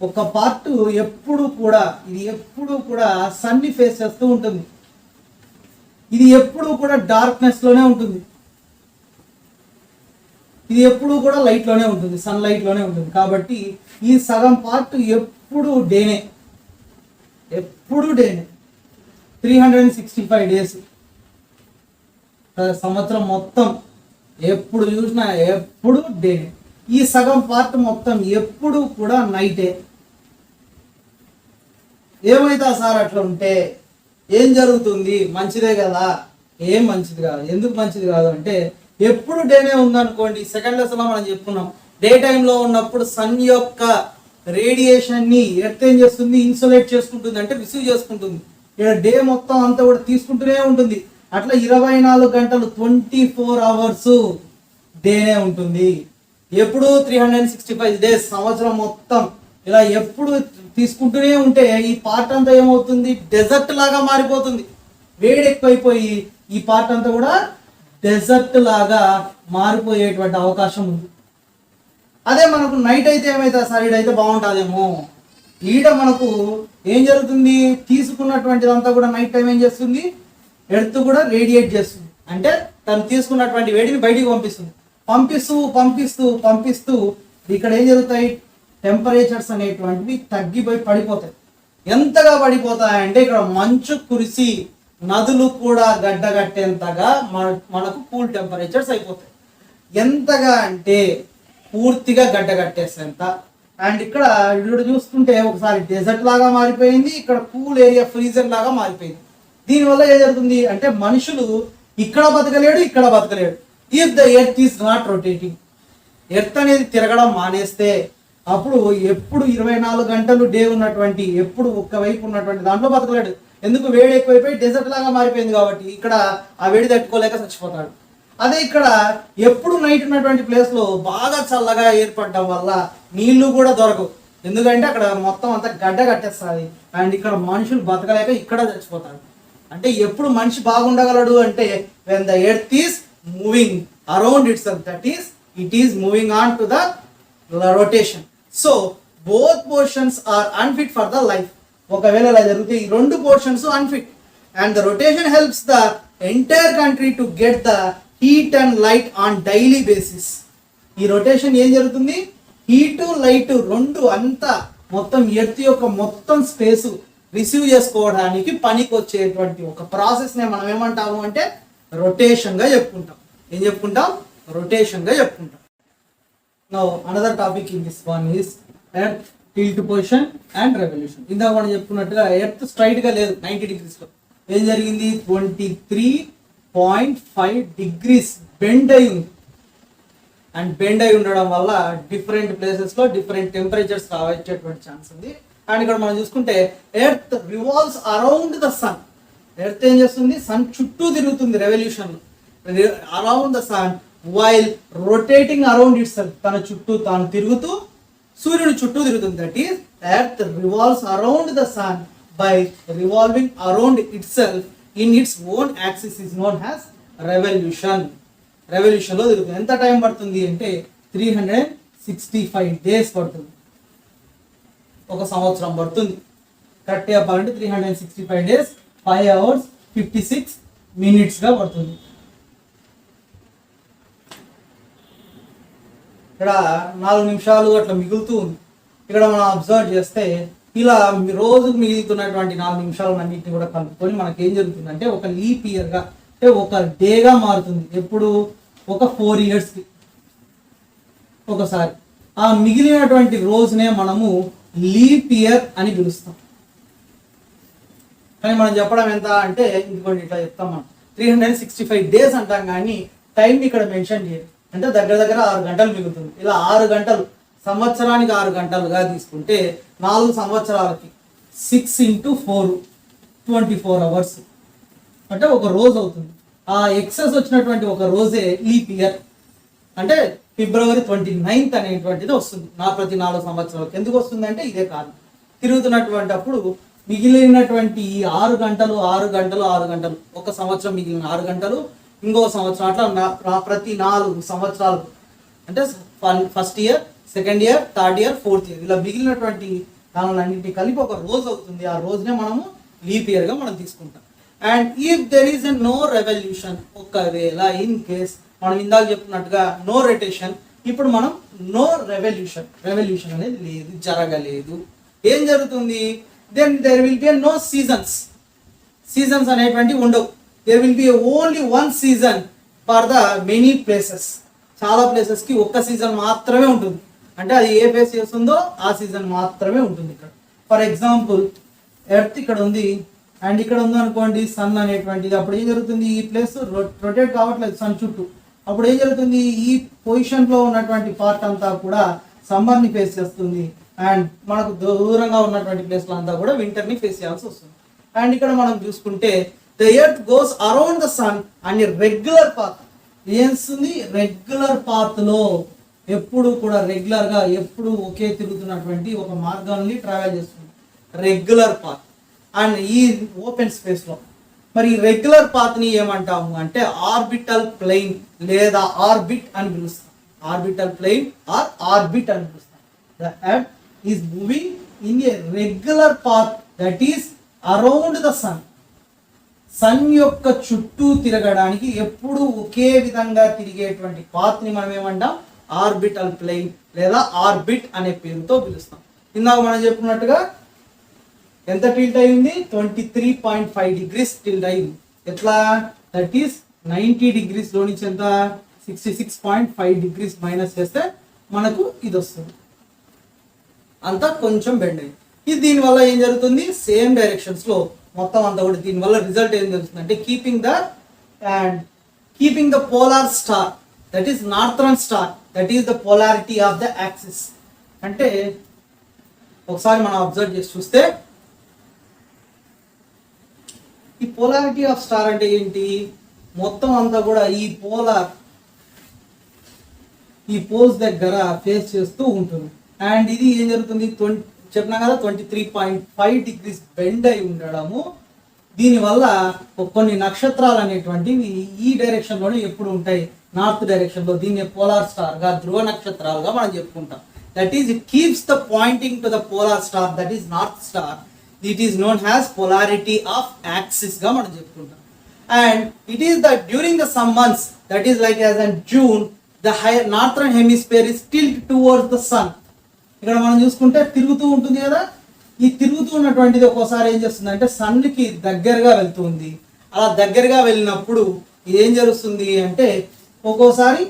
ఒక పార్ట్ ఎప్పుడు కూడా, ఇది ఎప్పుడు కూడా సన్ని ఫేస్ చేస్తూ ఉంటుంది, ఇది ఎప్పుడు కూడా డార్క్నెస్ లోనే ఉంటుంది. ఇది ఎప్పుడు కూడా లైట్లోనే ఉంటుంది, సన్ లైట్లోనే ఉంటుంది. కాబట్టి ఈ సగం పార్ట్ ఎప్పుడు డేనే, ఎప్పుడు డేనే. 365 డేస్ సంవత్సరం మొత్తం ఎప్పుడు చూసినా ఎప్పుడు డేనే. ఈ సగం పార్ట్ మొత్తం ఎప్పుడు కూడా నైటే. ఏమైతే సార్ అట్లా ఉంటే ఏం జరుగుతుంది? మంచిదే కదా? ఏం మంచిది కాదు. ఎందుకు మంచిది కాదు అంటే, ఎప్పుడు డేనే ఉందనుకోండి, సెకండ్ లెసన్లో మనం చెప్పుకున్నాం, డే టైంలో ఉన్నప్పుడు సన్ యొక్క రేడియేషన్ని ఎర్త్ ఏం చేస్తుంది? ఇన్సులేట్ చేసుకుంటుంది, అంటే రిసీవ్ చేసుకుంటుంది. ఇక్కడ డే మొత్తం అంతా కూడా తీసుకుంటూనే ఉంటుంది. అట్లా 24 గంటలు 24 అవర్స్ డేనే ఉంటుంది. ఎప్పుడు 365 డేస్ సంవత్సరం మొత్తం ఇలా ఎప్పుడు తీసుకుంటూనే ఉంటే ఈ పార్ట్ అంతా ఏమవుతుంది? డెజర్ట్ లాగా మారిపోతుంది. వేడి ఎక్కువైపోయి ఈ పార్ట్ అంతా కూడా డెజర్ట్ లాగా మారిపోయేటువంటి అవకాశం ఉంది. అదే మనకు నైట్ అయితే ఏమైతే సార్ ఈడైతే బాగుంటుందేమో, ఈడ మనకు ఏం జరుగుతుంది? తీసుకున్నటువంటిదంతా కూడా నైట్ టైం ఏం చేస్తుంది? ఎర్త్ కూడా రేడియేట్ చేస్తుంది, అంటే తను తీసుకున్నటువంటి వేడిని బయటికి పంపిస్తుంది. పంపిస్తూ పంపిస్తూ పంపిస్తూ ఇక్కడ ఏం జరుగుతాయి? టెంపరేచర్స్ అనేటువంటివి తగ్గిపోయి పడిపోతాయి. ఎంతగా పడిపోతాయంటే ఇక్కడ మంచు కురిసి నదులు కూడా గడ్డగట్టేంతగా మనకు కూల్ టెంపరేచర్స్ అయిపోతాయి. ఎంతగా అంటే పూర్తిగా గడ్డగట్టేసేంత. అండ్ ఇక్కడ చూసుకుంటే ఒకసారి డెజర్ట్ లాగా మారిపోయింది, ఇక్కడ కూల్ ఏరియా ఫ్రీజర్ లాగా మారిపోయింది. దీనివల్ల ఏం జరుగుతుంది అంటే మనుషులు ఇక్కడ బతకలేడు, ఇక్కడ బతకలేడు. If the earth is not rotating, earth అనేది తిరగడం మానేస్తే అప్పుడు ఎప్పుడు 24 గంటలు డే ఉన్నటువంటి, ఎప్పుడు ఒక్కవైపు ఉన్నటువంటి దాంట్లో బతకలేడు. ఎందుకు? వేడి ఎక్కువైపోయి డెజర్ట్ లాగా మారిపోయింది కాబట్టి ఇక్కడ ఆ వేడి తట్టుకోలేక చచ్చిపోతాడు. అదే ఇక్కడ ఎప్పుడు నైట్ ఉన్నటువంటి ప్లేస్లో బాగా చల్లగా ఏర్పడడం వల్ల నీళ్లు కూడా దొరకవు. ఎందుకంటే అక్కడ మొత్తం అంతా గడ్డ కట్టేస్తుంది. అండ్ ఇక్కడ మనుషులు బతకలేక ఇక్కడ చచ్చిపోతాడు. అంటే ఎప్పుడు మనిషి బాగుండగలడు అంటే when the earth is moving around itself, that is it is moving on to the rotation. So both portions are unfit for the life. ఒకవేళ అలా జరిగితే ఈ రెండు portions unfit. And the rotation helps the entire country to get the heat and light on daily basis. ఈ రొటేషన్ ఏం జరుగుతుంది? హీటు లైట్ రెండు అంతా మొత్తం ఎర్త్ యొక్క మొత్తం స్పేస్ రిసీవ్ చేసుకోవడానికి పనికి వచ్చేటువంటి ఒక ప్రాసెస్నే మనం ఏమంటాము అంటే రొటేషన్గా చెప్పుకుంటాం. ఏం చెప్పుకుంటాం? రొటేషన్గా చెప్పుకుంటాం. Now another topic in this one is earth tilt position and revolution. ఇందాక మనం చెప్పుకున్నట్టుగా ఎర్త్ స్ట్రైట్గా లేదు, 90 degreesలో. ఏం జరిగింది? 23.5 degrees బెండ్ అయి ఉంది. అండ్ బెండ్ అయి ఉండడం వల్ల డిఫరెంట్ ప్లేసెస్లో డిఫరెంట్ టెంపరేచర్స్ వచ్చేటువంటి ఛాన్స్ ఉంది. అండ్ ఇక్కడ మనం చూసుకుంటే earth revolves around the sun. Earth ఏం చేస్తుంది? సన్ చుట్టూ తిరుగుతుంది revolution around the sun while rotating around itself. తన చుట్టూ తాను తిరుగుతూ సూర్యుని చుట్టూ తిరుగుతుంది. That is earth revolves around the sun by revolving around itself in its own axis is known as revolution. రెవల్యూషన్లో తిరుగుతుంది. ఎంత టైం పడుతుంది అంటే 365 days పడుతుంది. ఒక సంవత్సరం పడుతుంది. కరెక్ట్గా చెప్పాలంటే 365 days 5 hours 56 minutesగా పడుతుంది. ఇక్కడ 4 నిమిషాలు అట్లా మిగులుతూ ఉంది. ఇక్కడ మనం అబ్జర్వ్ చేస్తే ఇలా రోజుకు మిగులుతున్నటువంటి 4 నిమిషాలు అన్నింటినీ కూడా కలుపుకొని మనకి ఏం జరుగుతుందంటే ఒక లీప్ ఇయర్గా, అంటే ఒక డేగా మారుతుంది. ఎప్పుడు? ఒక 4 yearsకి ఒకసారి. ఆ మిగిలినటువంటి రోజునే మనము లీప్ ఇయర్ అని పిలుస్తాం. కానీ మనం చెప్పడం ఎంత అంటే ఇంకోటి ఇట్లా చెప్తాం, మనం 365 days అంటాం, కానీ టైం ఇక్కడ మెన్షన్ చేయాలి. అంటే దగ్గర దగ్గర 6 గంటలు మిగులుతుంది. ఇలా 6 గంటలు, సంవత్సరానికి 6 గంటలుగా తీసుకుంటే 4 సంవత్సరాలకి 6 into 4 24 hours అంటే ఒక రోజు అవుతుంది. ఆ ఎక్సెస్ వచ్చినటువంటి ఒక రోజే లీప్ ఇయర్. అంటే February 29th అనేటువంటిది వస్తుంది ప్రతి 4 సంవత్సరాలకు. ఎందుకు వస్తుంది అంటే ఇదే కారణం. తిరుగుతున్నటువంటి అప్పుడు మిగిలినటువంటి 6 గంటలు 6 గంటలు 6 గంటలు, ఒక సంవత్సరం మిగిలిన 6 గంటలు, ఇంకో సంవత్సరం, అట్లా ప్రతి 4 సంవత్సరాలు, అంటే first year, second year, third year, fourth year, ఇలా మిగిలినటువంటి దానిలన్నింటినీ కలిపి ఒక రోజు అవుతుంది. ఆ రోజునే మనము లీప్ ఇయర్గా మనం తీసుకుంటాం. And if there is no revolution, ఒకవేళ ఇన్ కేస్ మనం ఇందాక చెప్పుకున్నట్టుగా నో రొటేషన్. ఇప్పుడు మనం నో రెవల్యూషన్ అనేది లేదు, జరగలేదు. ఏం జరుగుతుంది? Then there will be no seasons అనేటువంటి ఉండవు. There will be only one season for the many places. చాలా ప్లేసెస్కి ఒక్క సీజన్ మాత్రమే ఉంటుంది. అంటే అది ఏ ఫేస్ చేస్తుందో ఆ సీజన్ మాత్రమే ఉంటుంది ఇక్కడ. ఫర్ ఎగ్జాంపుల్ ఎర్త్ ఇక్కడ ఉంది అండ్ ఇక్కడ ఉంది అనుకోండి సన్ అనేటువంటిది. అప్పుడు ఏం జరుగుతుంది? ఈ ప్లేస్ రొటేట్ కావట్లేదు సన్ చుట్టూ. అప్పుడు ఏం జరుగుతుంది? ఈ పొజిషన్లో ఉన్నటువంటి పార్ట్ అంతా కూడా సమ్మర్ని ఫేస్ చేస్తుంది అండ్ మనకు దూరంగా ఉన్నటువంటి ప్లేస్లో అంతా కూడా వింటర్ని ఫేస్ చేయాల్సి వస్తుంది. అండ్ ఇక్కడ మనం చూసుకుంటే the earth goes around the sun and regular path. ఏస్తుంది? రెగ్యులర్ పాత్లో ఎప్పుడు కూడా రెగ్యులర్గా ఎప్పుడు ఒకే తిరుగుతున్నటువంటి ఒక మార్గాన్ని ట్రావెల్ చేస్తుంది, రెగ్యులర్ పాత్. అండ్ ఈ ఓపెన్ స్పేస్లో మరి రెగ్యులర్ పాత్ని ఏమంటాము అంటే ఆర్బిటల్ ప్లెయిన్ లేదా ఆర్బిట్ అని పిలుస్తాం. ఆర్బిటల్ ప్లెయిన్ ఆర్ ఆర్బిట్ అని పిలుస్తాం. The earth is moving in a regular path that is around the sun. Sun యొక్క చుట్టూ తిరగడానికి ఎప్పుడు ఒకే విధంగా తిరిగేటువంటి పాత్ని మనం ఏమంటాం? ఆర్బిటల్ ప్లెయిన్ లేదా ఆర్బిట్ అనే పేరుతో పిలుస్తాం. ఇందాక మనం చెప్పుకున్నట్టుగా ఎంత టిల్ట్ అయింది? 23.5 degrees టిల్ట్ అయింది. ఎట్లా? దట్ ఈస్ 90 degrees లో నుంచి ఎంత 66.5 degrees మైనస్ చేస్తే మనకు ఇది వస్తుంది. అంతా కొంచెం బెండ్ అయింది. ఇది దీనివల్ల ఏం జరుగుతుంది? సేమ్ డైరెక్షన్స్ లో మొత్తం అంతా కూడా దీనివల్ల రిజల్ట్ ఏం జరుగుతుంది అంటే keeping the polar star that is northern star that is the polarity of the axis. అంటే ఒకసారి మనం అబ్జర్వ్ చేసి చూస్తే ఈ పోలారిటీ ఆఫ్ స్టార్ అంటే ఏంటి? మొత్తం అంతా కూడా ఈ పోల్స్ దగ్గర ఫేస్ చేస్తూ ఉంటుంది. అండ్ ఇది ఏం జరుగుతుంది? చెప్పినా కదా 23.5 degrees బెండ్ అయి ఉండడము. దీనివల్ల కొన్ని నక్షత్రాలు అనేటువంటివి ఈ డైరెక్షన్లోనే ఎప్పుడు ఉంటాయి, నార్త్ డైరెక్షన్లో. దీన్ని పోలార్ స్టార్గా, ధ్రువ నక్షత్రాలుగా మనం చెప్పుకుంటాం. That is it keeps the pointing to the polar star that is north star. It is known has polarity of axis గా మనం చెప్పుకుంటాం. And it is the during the some months that is like as and June the northern hemisphere is tilt towards the sun. ఇక్కడ మనం చూసుకుంటే తిరుగుతూ ఉంటుంది కదా. ఈ తిరుగుతూ ఉన్నటువంటిది ఒక్కోసారి ఏం చేస్తుంది అంటే సన్కి దగ్గరగా వెళ్తుంది. అలా దగ్గరగా వెళ్ళినప్పుడు ఏం జరుగుతుంది అంటే ఒక్కోసారి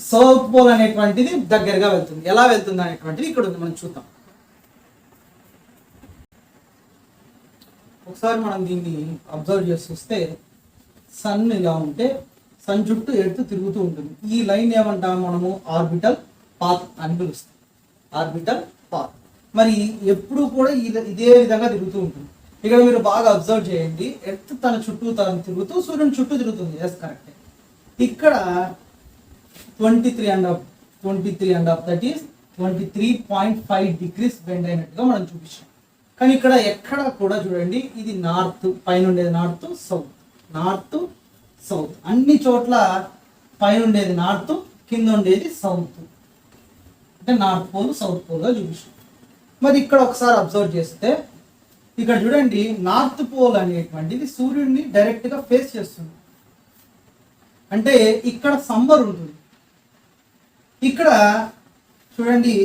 సౌత్ పోల్ అనేటువంటిది దగ్గరగా వెళ్తుంది. ఎలా వెళ్తుంది అనేటువంటిది ఇక్కడ ఉంది, మనం చూద్దాం. ఒకసారి మనం దీన్ని అబ్జర్వ్ చేసి చూస్తే సన్ ఇలా ఉంటే సన్ చుట్టూ ఎర్త్ తిరుగుతూ ఉంటుంది. ఈ లైన్ ఏమంటాము మనము? ఆర్బిటల్ పాత్ అని పిలుస్తాం. Orbital path. మరి ఎప్పుడు కూడా ఇదే విధంగా తిరుగుతూ ఉంటుంది. ఇక్కడ మీరు బాగా అబ్జర్వ్ చేయండి. ఎర్త్ తన చుట్టూ తను తిరుగుతూ సూర్యుని చుట్టూ తిరుగుతుంది. ఎస్, కరెక్టే. ఇక్కడ 23.5 దట్ ఈస్ 23.5 degrees బెండ్ అయినట్టుగా మనం చూపించాం. కానీ ఇక్కడ ఎక్కడ కూడా చూడండి, ఇది నార్త్, పైన ఉండేది నార్త్ సౌత్ అన్ని చోట్ల పైన ఉండేది నార్త్, కింద ఉండేది సౌత్. అంటే నార్త్ పోల్ సౌత్ పోల్గా చూపించాం. మరి ఇక్కడ ఒకసారి అబ్జర్వ్ చేస్తే ఇక్కడ చూడండి, నార్త్ పోల్ అనేటువంటిది సూర్యుడిని డైరెక్ట్గా ఫేస్ చేస్తుంది. అంటే ఇక్కడ సమ్మర్ ఉంటుంది. ఇక్కడ చూడండి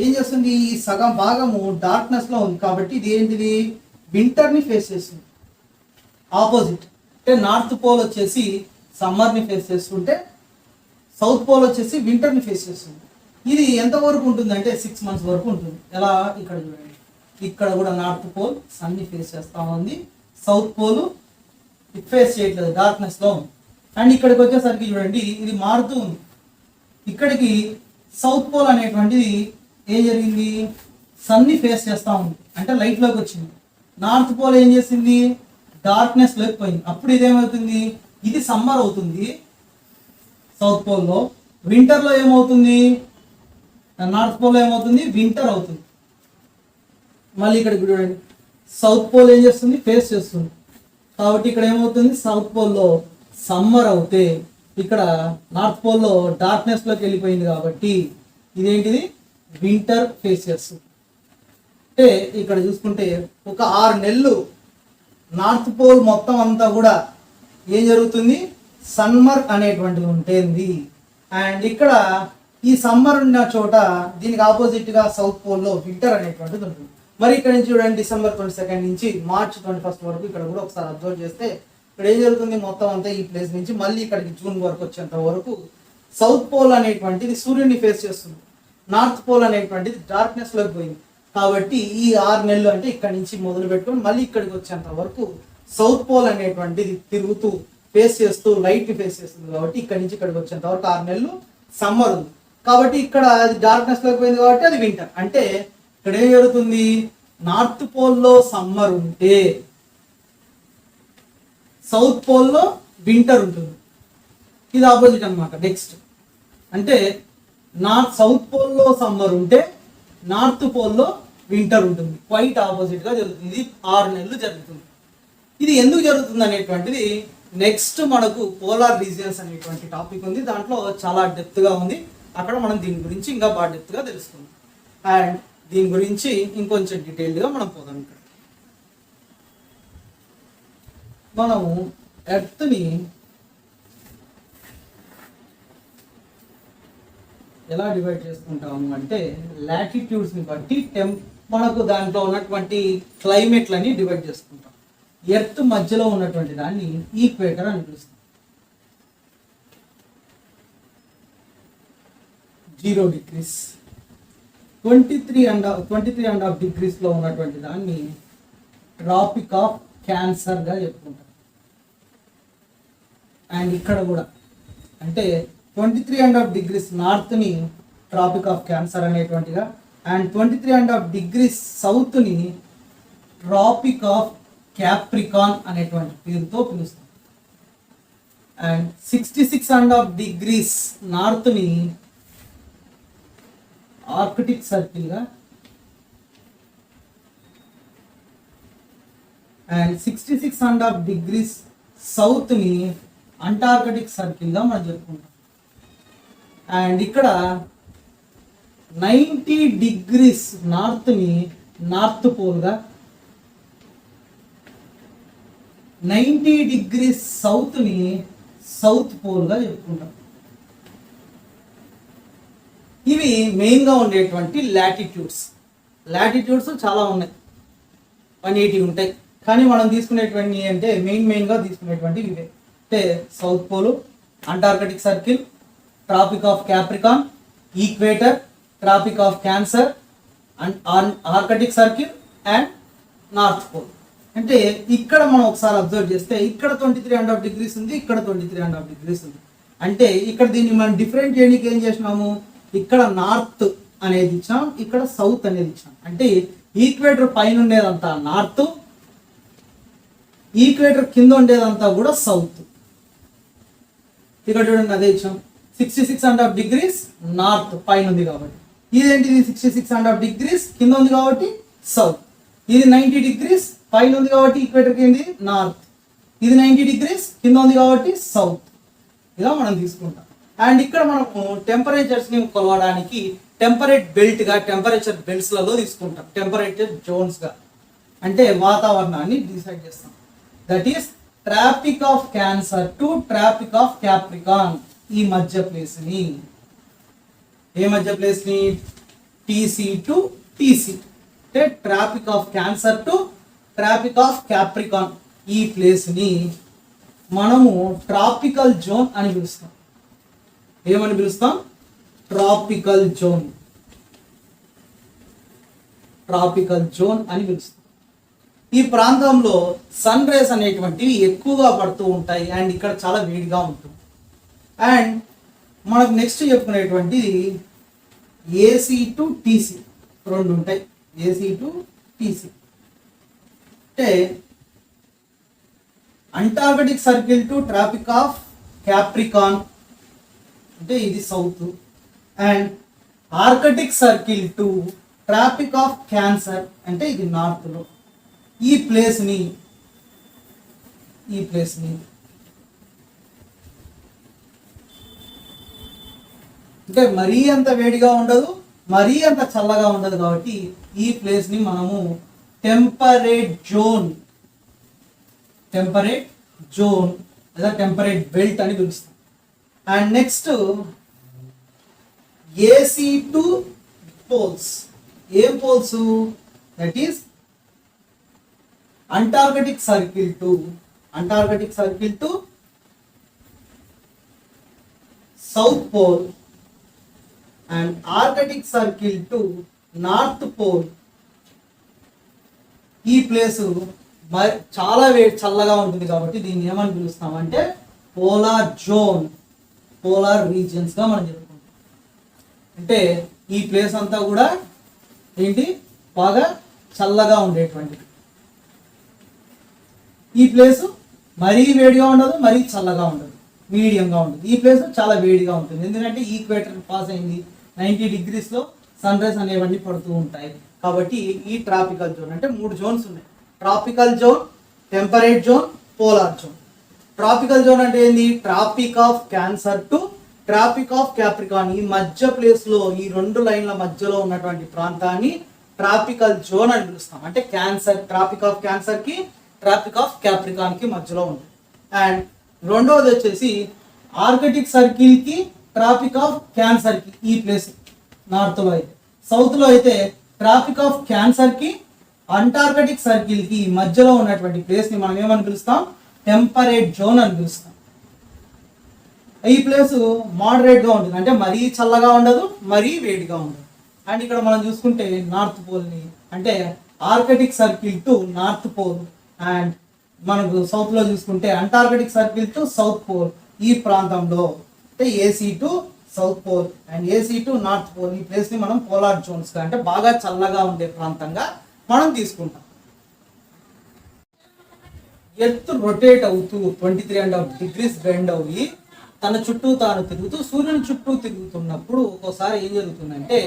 ఏం చేస్తుంది? ఈ సగం భాగము డార్క్నెస్లో ఉంది కాబట్టి ఇది ఏంటిది? వింటర్ని ఫేస్ చేస్తుంది. ఆపోజిట్ అంటే నార్త్ పోల్ వచ్చేసి సమ్మర్ని ఫేస్ చేస్తుంటే సౌత్ పోల్ వచ్చేసి వింటర్ని ఫేస్ చేస్తుంది. ఇది ఎంతవరకు ఉంటుంది అంటే 6 months వరకు ఉంటుంది. ఎలా? ఇక్కడ చూడండి, ఇక్కడ కూడా నార్త్ పోల్ సన్ని ఫేస్ చేస్తూ ఉంది, సౌత్ పోల్ ఫేస్ చేయట్లేదు, డార్క్నెస్లో ఉంది. అండ్ ఇక్కడికి వచ్చేసరికి చూడండి ఇది మారుతూ ఉంది. ఇక్కడికి సౌత్ పోల్ అనేటువంటిది ఏం జరిగింది? సన్ని ఫేస్ చేస్తూ ఉంది, అంటే లైట్లోకి వచ్చింది. నార్త్ పోల్ ఏం చేసింది? డార్క్నెస్లోకి పోయింది. అప్పుడు ఇదేమవుతుంది? ఇది సమ్మర్ అవుతుంది సౌత్ పోల్లో. వింటర్లో ఏమవుతుంది? నార్త్ పోల్ ఏమవుతుంది? వింటర్ అవుతుంది. మళ్ళీ ఇక్కడికి చూడండి, సౌత్ పోల్ ఏం చేస్తుంది? ఫేస్ చేస్తుంది. కాబట్టి ఇక్కడ ఏమవుతుంది? సౌత్ పోల్లో సమ్మర్ అవుతే ఇక్కడ నార్త్ పోల్లో డార్క్నెస్లోకి వెళ్ళిపోయింది కాబట్టి ఇదేంటిది? వింటర్ ఫేస్ చేస్తుంది. అంటే ఇక్కడ చూసుకుంటే ఒక 6 నెలలు నార్త్ పోల్ మొత్తం అంతా కూడా ఏం జరుగుతుంది? సమ్మర్ అనేటువంటిది ఉంటుంది. అండ్ ఇక్కడ ఈ సమ్మర్ ఉన్న చోట దీనికి ఆపోజిట్ గా సౌత్ పోల్ లో వింటర్ అనేటువంటిది ఉంటుంది. మరి ఇక్కడ నుంచి చూడండి, డిసెంబర్ 22 నుంచి మార్చ్ 21 వరకు ఇక్కడ కూడా ఒకసారి అబ్జర్వ్ చేస్తే ఇక్కడ ఏం జరుగుతుంది, మొత్తం అంతా ఈ ప్లేస్ నుంచి మళ్ళీ ఇక్కడికి జూన్ వరకు వచ్చేంత వరకు సౌత్ పోల్ అనేటువంటిది సూర్యుడిని ఫేస్ చేస్తుంది, నార్త్ పోల్ అనేటువంటిది డార్క్నెస్ లోకి పోయింది. కాబట్టి ఈ 6 నెలలు అంటే ఇక్కడ నుంచి మొదలు పెట్టుకొని మళ్ళీ ఇక్కడికి వచ్చేంత వరకు సౌత్ పోల్ అనేటువంటిది తిరుగుతూ ఫేస్ చేస్తూ లైట్ ని ఫేస్ చేస్తుంది. కాబట్టి ఇక్కడ నుంచి ఇక్కడికి వచ్చేంత వరకు 6 నెలలు సమ్మర్ ఉంది. కాబట్టి ఇక్కడ అది డార్క్నెస్ లోకి పోయింది కాబట్టి అది వింటర్. అంటే ఇక్కడ ఏం జరుగుతుంది, నార్త్ పోల్లో సమ్మర్ ఉంటే సౌత్ పోల్లో వింటర్ ఉంటుంది. ఇది ఆపోజిట్ అన్నమాట. నెక్స్ట్ అంటే సౌత్ పోల్లో సమ్మర్ ఉంటే నార్త్ పోల్లో వింటర్ ఉంటుంది. క్వైట్ ఆపోజిట్ గా జరుగుతుంది. ఇది 6 నెలలు జరుగుతుంది. ఇది ఎందుకు జరుగుతుంది అనేటువంటిది నెక్స్ట్ మనకు పోలార్ రీజియన్స్ అనేటువంటి టాపిక్ ఉంది. దాంట్లో చాలా డెప్త్ గా ఉంది. అక్కడ మనం దీని గురించి ఇంకా బాగా డెప్త్ గా తెలుసుకుందాం. అండ్ దీని గురించి ఇంకొంచెం డీటెయిల్డ్ గా మనం పోదాం. ఇక్కడ మనము ఎర్త్ ని ఎలా డివైడ్ చేసుకుంటాము అంటే లాటిట్యూడ్స్ ని బట్టి మనకు దాంట్లో ఉన్నటువంటి క్లైమేట్లని డివైడ్ చేసుకుంటాం. ఎర్త్ మధ్యలో ఉన్నటువంటి దాన్ని ఈక్వేటర్ అని పిలుస్తాం. 0 degrees 23.5 degrees లో ఉన్నటువంటి దాన్ని ట్రాపిక్ ఆఫ్ క్యాన్సర్ గా చెప్పుకుంటాం. అండ్ ఇక్కడ కూడా అంటే 23.5 degrees నార్త్ ని ట్రాపిక్ ఆఫ్ క్యాన్సర్ అనేటువంటిగా, అండ్ 23.5 degrees సౌత్ ని ట్రాపిక్ ఆఫ్ క్యాప్రికాన్ అనేటువంటి పేరుతో పిలుస్తాం. అండ్ 66.5 degrees నార్త్ ని ఆర్కిటిక్ సర్కిల్ గా, అండ్ 66.5 degrees సౌత్ ని అంటార్కిటిక్ సర్కిల్ గా మనం చెప్పుకుంటాం. అండ్ ఇక్కడ 90 degrees నార్త్ ని నార్త్ పోల్ గా, 90 degrees సౌత్ ని సౌత్ పోల్ గా చెప్పుకుంటాం. ఇవి మెయిన్ గా ఉండేటువంటి లాటిట్యూడ్స్ చాలా ఉన్నాయి, 180 ఉంటాయి. కానీ మనం తీసుకునేటువంటి అంటే మెయిన్ గా తీసుకునేటువంటి ఇవే అంటే south pole, Antarctic circle, tropic of Capricorn, equator, tropic of Cancer, Arctic circle and north pole. అంటే ఇక్కడ మనం ఒకసారి అబ్జర్వ్ చేస్తే ఇక్కడ 23.5 degrees ఉంది, ఇక్కడ 23.5 degrees ఉంది. అంటే ఇక్కడ దీన్ని మనం డిఫరెంట్ చేయడానికి ఏం చేసినాము, ఇక్కడ నార్త్ అనేది ఇచ్చాం, ఇక్కడ సౌత్ అనేది ఇచ్చాం. అంటే ఈక్వేటర్ పైన ఉండేదంతా నార్త్, ఈక్వేటర్ కింద ఉండేదంతా కూడా సౌత్. ఇక్కడ చూడండి అదే ఇచ్చాం. 66.5 degrees నార్త్ పైన ఉంది కాబట్టి, ఇదేంటిది 66.5 degrees కింద ఉంది కాబట్టి సౌత్. ఇది 90 degrees పైన ఉంది కాబట్టి ఈక్వేటర్ కింది నార్త్, ఇది 90 degrees కింద ఉంది కాబట్టి సౌత్. ఇలా మనం తీసుకుంటాం. అండ్ ఇక్కడ మనము టెంపరేచర్స్ ని కొలవడానికి టెంపరేట్ బెల్ట్ గా, టెంపరేచర్ బెల్ట్స్ లలో తీసుకుంటాం, టెంపరేచర్ జోన్స్ గా. అంటే వాతావరణాన్ని డిసైడ్ చేస్తాం. That is tropic of Cancer to tropic of Capricorn, ఈ మధ్య ప్లేస్ ని, ఏ మధ్య ప్లేస్ ని, టీసీ టు టీసీ, అంటే tropic of Cancer to tropic of Capricorn, ఈ ప్లేస్ ని మనము ట్రాపికల్ జోన్ అని పిలుస్తాం. ఏమని పిలుస్తాం, ట్రాపికల్ జోన్, ట్రాపికల్ జోన్ అని పిలుస్తాం. ఈ ప్రాంతంలో సన్ రేస్ అనేటువంటివి ఎక్కువగా పడుతూ ఉంటాయి అండ్ ఇక్కడ చాలా వేడిగా ఉంటుంది. అండ్ మనకు నెక్స్ట్ చెప్పుకునేటువంటిది ఏసీ టు టీసీ, రెండు ఉంటాయి, ఏసీ టు టీసీ. అంటే Antarctic circle to tropic of Capricorn అంటే ఇది south, and Arctic circle to tropic of Cancer అంటే ఇది నార్త్ లో. ఈ ప్లేస్ ని అంటే మరీ అంత వేడిగా ఉండదు, మరీ అంత చల్లగా ఉండదు కాబట్టి ఈ ప్లేస్ ని మనము టెంపరేట్ జోన్ లేదా టెంపరేట్ బెల్ట్ అని పిలుస్తాం. And next AC2 poles. ఏం poles? That is Antarctic circle to south pole and Arctic circle to north pole. ఈ ప్లేసు చాలా చల్లగా ఉంటుంది కాబట్టి దీన్ని ఏమని పిలుస్తామంటే పోలార్ జోన్, పోలార్ రీజియన్స్ గా మనం చెప్పుకుంటాం. అంటే ఈ ప్లేస్ అంతా కూడా ఏంటి, బాగా చల్లగా ఉండేటువంటిది. ఈ ప్లేస్ మరీ వేడిగా ఉండదు, మరీ చల్లగా ఉండదు, మీడియంగా ఉంటుంది. ఈ ప్లేస్ చాలా వేడిగా ఉంటుంది, ఎందుకంటే ఈక్వేటర్ పాస్ అయింది, 90 degrees సన్ రైజ్ అనేవన్నీ పడుతూ ఉంటాయి. కాబట్టి ఈ ట్రాపికల్ జోన్ అంటే 3 జోన్స్ ఉన్నాయి. Tropical zone, temperate zone, polar zone. Tropical zone అంటే ఏంది? Tropic of Cancer to tropic of Capricorn. ఈ మధ్య ప్లేస్ లో, ఈ 2 లైన్ల మధ్యలో ఉన్నటువంటి ప్రాంతాన్ని ట్రాపికల్ జోన్ అని పిలుస్తాం. అంటే క్యాన్సర్, ట్రాపిక్ ఆఫ్ క్యాన్సర్ కి ట్రాపిక్ ఆఫ్ క్యాప్రికాన్ కి మధ్యలో ఉంది. అండ్ రెండవది వచ్చేసి ఆర్కిటిక్ సర్కిల్ కి ట్రాపిక్ ఆఫ్ క్యాన్సర్ కి, ఈ ప్లేస్ నార్త్ లో అయితే. సౌత్ లో అయితే ట్రాపిక్ ఆఫ్ క్యాన్సర్ కి అంటార్కిటిక్ సర్కిల్ కి మధ్యలో ఉన్నటువంటి ప్లేస్ ని మనం ఏమని పిలుస్తాం? టెంపరేట్ జోన్ అని పిలుస్తాం. ఈ ప్లేస్ మోడరేట్ గా ఉంటుంది, అంటే మరీ చల్లగా ఉండదు, మరీ వేడిగా ఉండదు. అండ్ ఇక్కడ మనం చూసుకుంటే నార్త్ పోల్ ని, అంటే Arctic circle to north pole, and మనకు సౌత్ లో చూసుకుంటే Antarctic circle to south pole. ఈ ప్రాంతంలో అంటే AC to south pole and AC to north pole, ఈ ప్లేస్ ని మనం పోలార్ జోన్స్ గా, అంటే బాగా చల్లగా ఉండే ప్రాంతంగా మనం తీసుకుంటాం. ఎర్త్ రొటేట్ అవుతూ 23.5 degrees బెండ్ అయ్యి తన చుట్టూ తాను తిరుగుతూ సూర్యుని చుట్టూ తిరుగుతున్నప్పుడు ఒక్కోసారి ఏం జరుగుతుందంటే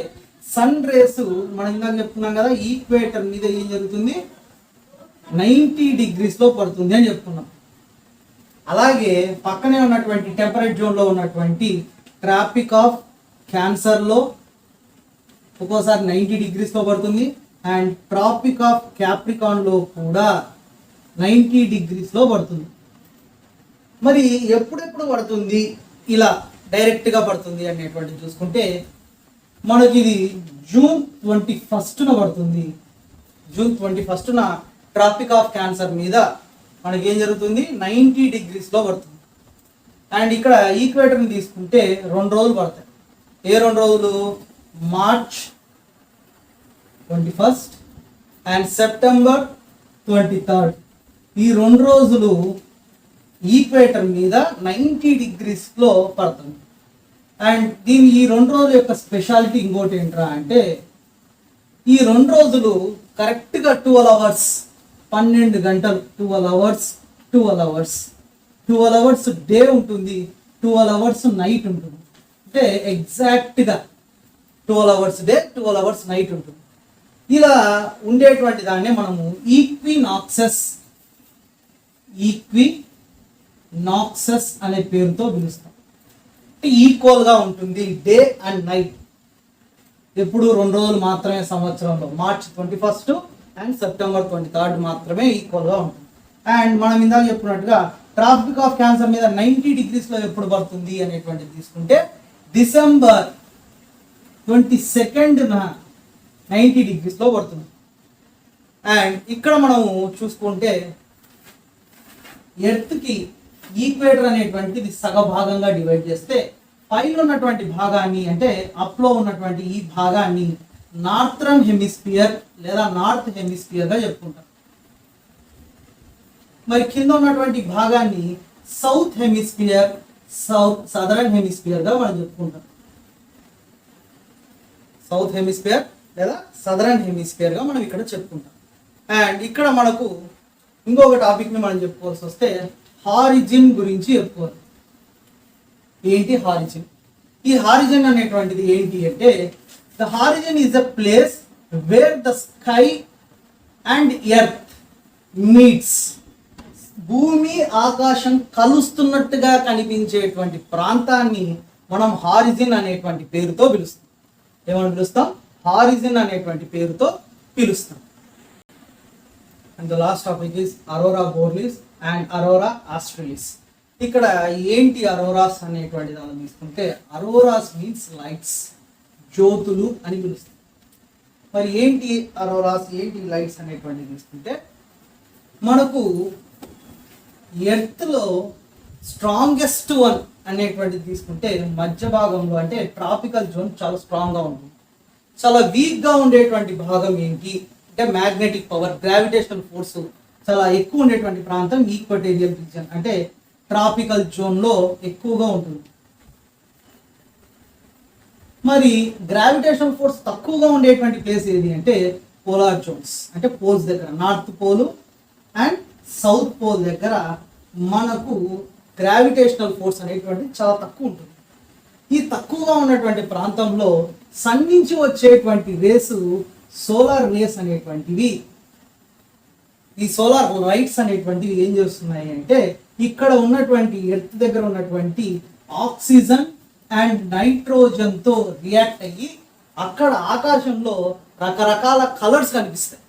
సన్ రేస్, మనం ఇందాక చెప్పుకున్నాం కదా, ఈక్వేటర్ మీద ఏం జరుగుతుంది, 90 degrees పడుతుంది అని చెప్పుకున్నాం. అలాగే పక్కనే ఉన్నటువంటి టెంపరేట్ జోన్ లో ఉన్నటువంటి ట్రాపిక్ ఆఫ్ క్యాన్సర్ లో ఒక్కోసారి 90 degrees పడుతుంది. అండ్ ట్రాపిక్ ఆఫ్ క్యాప్రికాన్ లో కూడా 90 degrees పడుతుంది. మరి ఎప్పుడెప్పుడు పడుతుంది, ఇలా డైరెక్ట్ గా పడుతుంది అనేటువంటిది చూసుకుంటే మనకి ఇది June 21న పడుతుంది. June 21న ట్రాపిక్ ఆఫ్ క్యాన్సర్ మీద మనకి ఏం జరుగుతుంది, 90 degrees పడుతుంది. అండ్ ఇక్కడ ఈక్వేటర్ని తీసుకుంటే 2 రోజులు పడతాయి. ఏ 2 రోజులు? March 21st and September 23rd. ఈ 2 రోజులు ఈక్వేటర్ మీద 90 degrees పడుతుంది. అండ్ ఈ 2 రోజుల యొక్క స్పెషాలిటీ ఇంకోటి ఏంట్రా అంటే, ఈ 2 రోజులు కరెక్ట్గా 12 hours, 12 గంటలు, 12 hours డే ఉంటుంది, 12 hours నైట్ ఉంటుంది. అంటే ఎగ్జాక్ట్గా 12 hours డే, 12 hours నైట్ ఉంటుంది. ఇలా ఉండేటువంటి దాన్ని మనము ఈక్వినాక్సెస్ అనే పేరుతో పిలుస్తాం. ఈక్వల్ గా ఉంటుంది డే అండ్ నైట్. ఎప్పుడు 2 రోజులు మాత్రమే సంవత్సరంలో, March 21st and September 23rd మాత్రమే ఈక్వల్ గా ఉంటుంది. అండ్ మనం ఇందాక చెప్పినట్టుగా ట్రాపిక్ ఆఫ్ క్యాన్సర్ మీద 90 degrees ఎప్పుడు పడుతుంది అనేటువంటిది తీసుకుంటే December 22nd 90 degrees పడుతుంది. అండ్ ఇక్కడ మనము చూసుకుంటే ఎర్త్కి ఈక్వేటర్ అనేటువంటిది సగభాగంగా డివైడ్ చేస్తే పైన ఉన్నటువంటి భాగాన్ని, అంటే అప్లో ఉన్నటువంటి ఈ భాగాన్ని నార్థరన్ హెమిస్ఫియర్ లేదా నార్త్ హెమిస్ఫియర్ గా చెప్పుకుంటాం. మరి కింద ఉన్నటువంటి భాగాన్ని సౌత్ హెమిస్ఫియర్, సదరన్ హెమిస్ఫియర్ గా మనం చెప్పుకుంటాం. సౌత్ హెమిస్ఫియర్ లేదా సదరన్ హెమిస్ఫియర్ గా మనం ఇక్కడ చెప్పుకుంటాం. అండ్ ఇక్కడ మనకు ఇంకొక టాపిక్ ని మనం చెప్పుకోవాల్సి వస్తే హారిజిన్ గురించి చెప్పుకోవాలి. ఏంటి హారిజిన్? ఈ హారిజిన్ అనేటువంటిది ఏంటి అంటే, the horizon is a place where the sky and earth meets. భూమి ఆకాశం కలుస్తున్నట్టుగా కనిపించేటువంటి ప్రాంతాన్ని మనం హారిజిన్ అనేటువంటి పేరుతో పిలుస్తాం. ఏమని పిలుస్తాం? హారిజిన్ అనేటువంటి పేరుతో పిలుస్తాం. And the last topic is Aurora borealis and Aurora australis. ఇక్కడ ఏంటి అరోరాస్ అనేటువంటి దాన్ని తీసుకుంటే అరోరాస్ మీన్స్ లైట్స్, జ్యోతులు అని పిలుస్తాం. మరి ఏంటి అరోరాస్, ఏంటి లైట్స్ అనేటువంటిది తీసుకుంటే మనకు ఎర్త్లో స్ట్రాంగెస్ట్ వన్ అనేటువంటిది తీసుకుంటే మధ్య భాగంలో అంటే ట్రాపికల్ జోన్ చాలా స్ట్రాంగ్గా ఉంటుంది. చాలా వీక్గా ఉండేటువంటి భాగం ఏంటి అంటే మ్యాగ్నెటిక్ పవర్, గ్రావిటేషనల్ ఫోర్స్ చాలా ఎక్కువ ఉండేటువంటి ప్రాంతం ఈక్వటోరియల్ రీజియన్ అంటే ట్రాపికల్ జోన్లో ఎక్కువగా ఉంటుంది. మరి గ్రావిటేషనల్ ఫోర్స్ తక్కువగా ఉండేటువంటి ప్లేస్ ఏది అంటే పోలార్ జోన్స్, అంటే పోల్స్ దగ్గర, north pole and south pole దగ్గర మనకు గ్రావిటేషనల్ ఫోర్స్ అనేటువంటిది చాలా తక్కువ ఉంటుంది. ఈ తక్కువగా ఉన్నటువంటి ప్రాంతంలో సన్ నుంచి వచ్చేటువంటి రేసు సోలార్ రేస్ అనేటువంటివి, ఈ సోలార్ లైట్స్ అనేటువంటివి ఏం చేస్తున్నాయి అంటే ఇక్కడ ఉన్నటువంటి ఎర్త్ దగ్గర ఉన్నటువంటి ఆక్సిజన్ అండ్ నైట్రోజన్తో రియాక్ట్ అయ్యి అక్కడ ఆకాశంలో రకరకాల కలర్స్ కనిపిస్తాయి.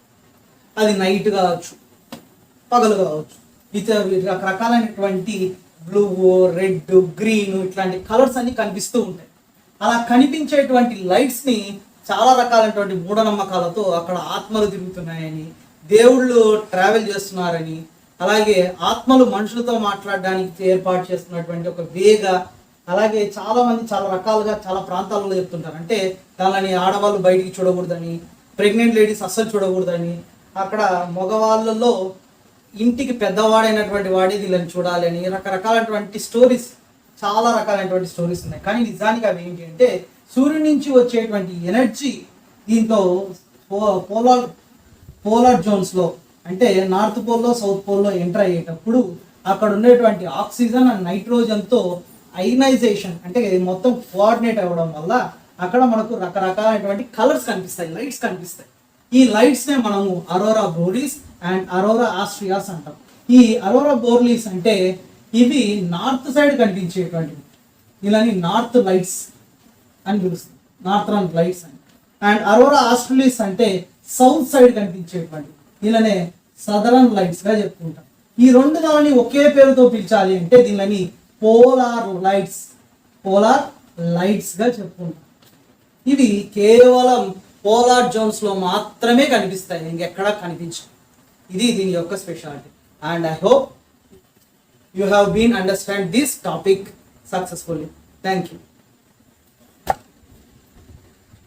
అది నైట్ కావచ్చు, పగలు కావచ్చు, రకరకాలైనటువంటి బ్లూ, రెడ్, గ్రీన్ ఇట్లాంటి కలర్స్ అన్ని కనిపిస్తూ ఉంటాయి. అలా కనిపించేటువంటి లైట్స్ని చాలా రకాలైనటువంటి మూఢనమ్మకాలతో అక్కడ ఆత్మలు తిరుగుతున్నాయని, దేవుళ్ళు ట్రావెల్ చేస్తున్నారని, అలాగే ఆత్మలు మనుషులతో మాట్లాడడానికి ఏర్పాటు చేస్తున్నటువంటి ఒక వేగా, అలాగే చాలా మంది చాలా రకాలుగా చాలా ప్రాంతాలలో చెప్తుంటారు. అంటే దానిని ఆడవాళ్ళు బయటికి చూడకూడదని, ప్రెగ్నెంట్ లేడీస్ అస్సలు చూడకూడదని, అక్కడ మగవాళ్ళలో ఇంటికి పెద్దవాడైనటువంటి వాడే వీళ్ళని చూడాలి అని రకరకాలైనటువంటి స్టోరీస్, చాలా రకాలైనటువంటి స్టోరీస్ ఉన్నాయి. కానీ నిజానికి అవి ఏంటి అంటే సూర్యుడి నుంచి వచ్చేటువంటి ఎనర్జీ దీంతో పోలార్ జోన్స్లో అంటే నార్త్ పోల్లో సౌత్ పోల్లో ఎంటర్ అయ్యేటప్పుడు అక్కడ ఉండేటువంటి ఆక్సిజన్ అండ్ నైట్రోజన్తో అయనైజేషన్ అంటే మొత్తం కోఆర్డినేట్ అవ్వడం వల్ల అక్కడ మనకు రకరకాలైనటువంటి కలర్స్ కనిపిస్తాయి, లైట్స్ కనిపిస్తాయి. ఈ లైట్స్నే మనము అరోరా బోర్లీస్ అండ్ అరోరా ఆస్ట్రియాస్ అంటాం. ఈ అరోరా బోర్లీస్ అంటే ఇవి నార్త్ సైడ్ కనిపించేటువంటివి, ఇలాని నార్త్ లైట్స్ అని పిలుస్తుంది, నార్థరన్ లైట్స్ అని. అండ్ అరోరా ఆస్ట్రలిస్ అంటే సౌత్ సైడ్ కనిపించేటువంటి, ఇలానే సదరన్ లైట్స్ గా చెప్పుకుంటాం. ఈ రెండు దానిని ఒకే పేరుతో పిలిచాలి అంటే దీనిని పోలార్ లైట్స్ గా చెప్పుకుంటాం. ఇవి కేవలం పోలార్ జోన్స్ లో మాత్రమే కనిపిస్తాయి, ఇంకెక్కడా కనిపించవు. ఇది దీని యొక్క speciality. And I hope you have been understand this topic successfully. Thank you.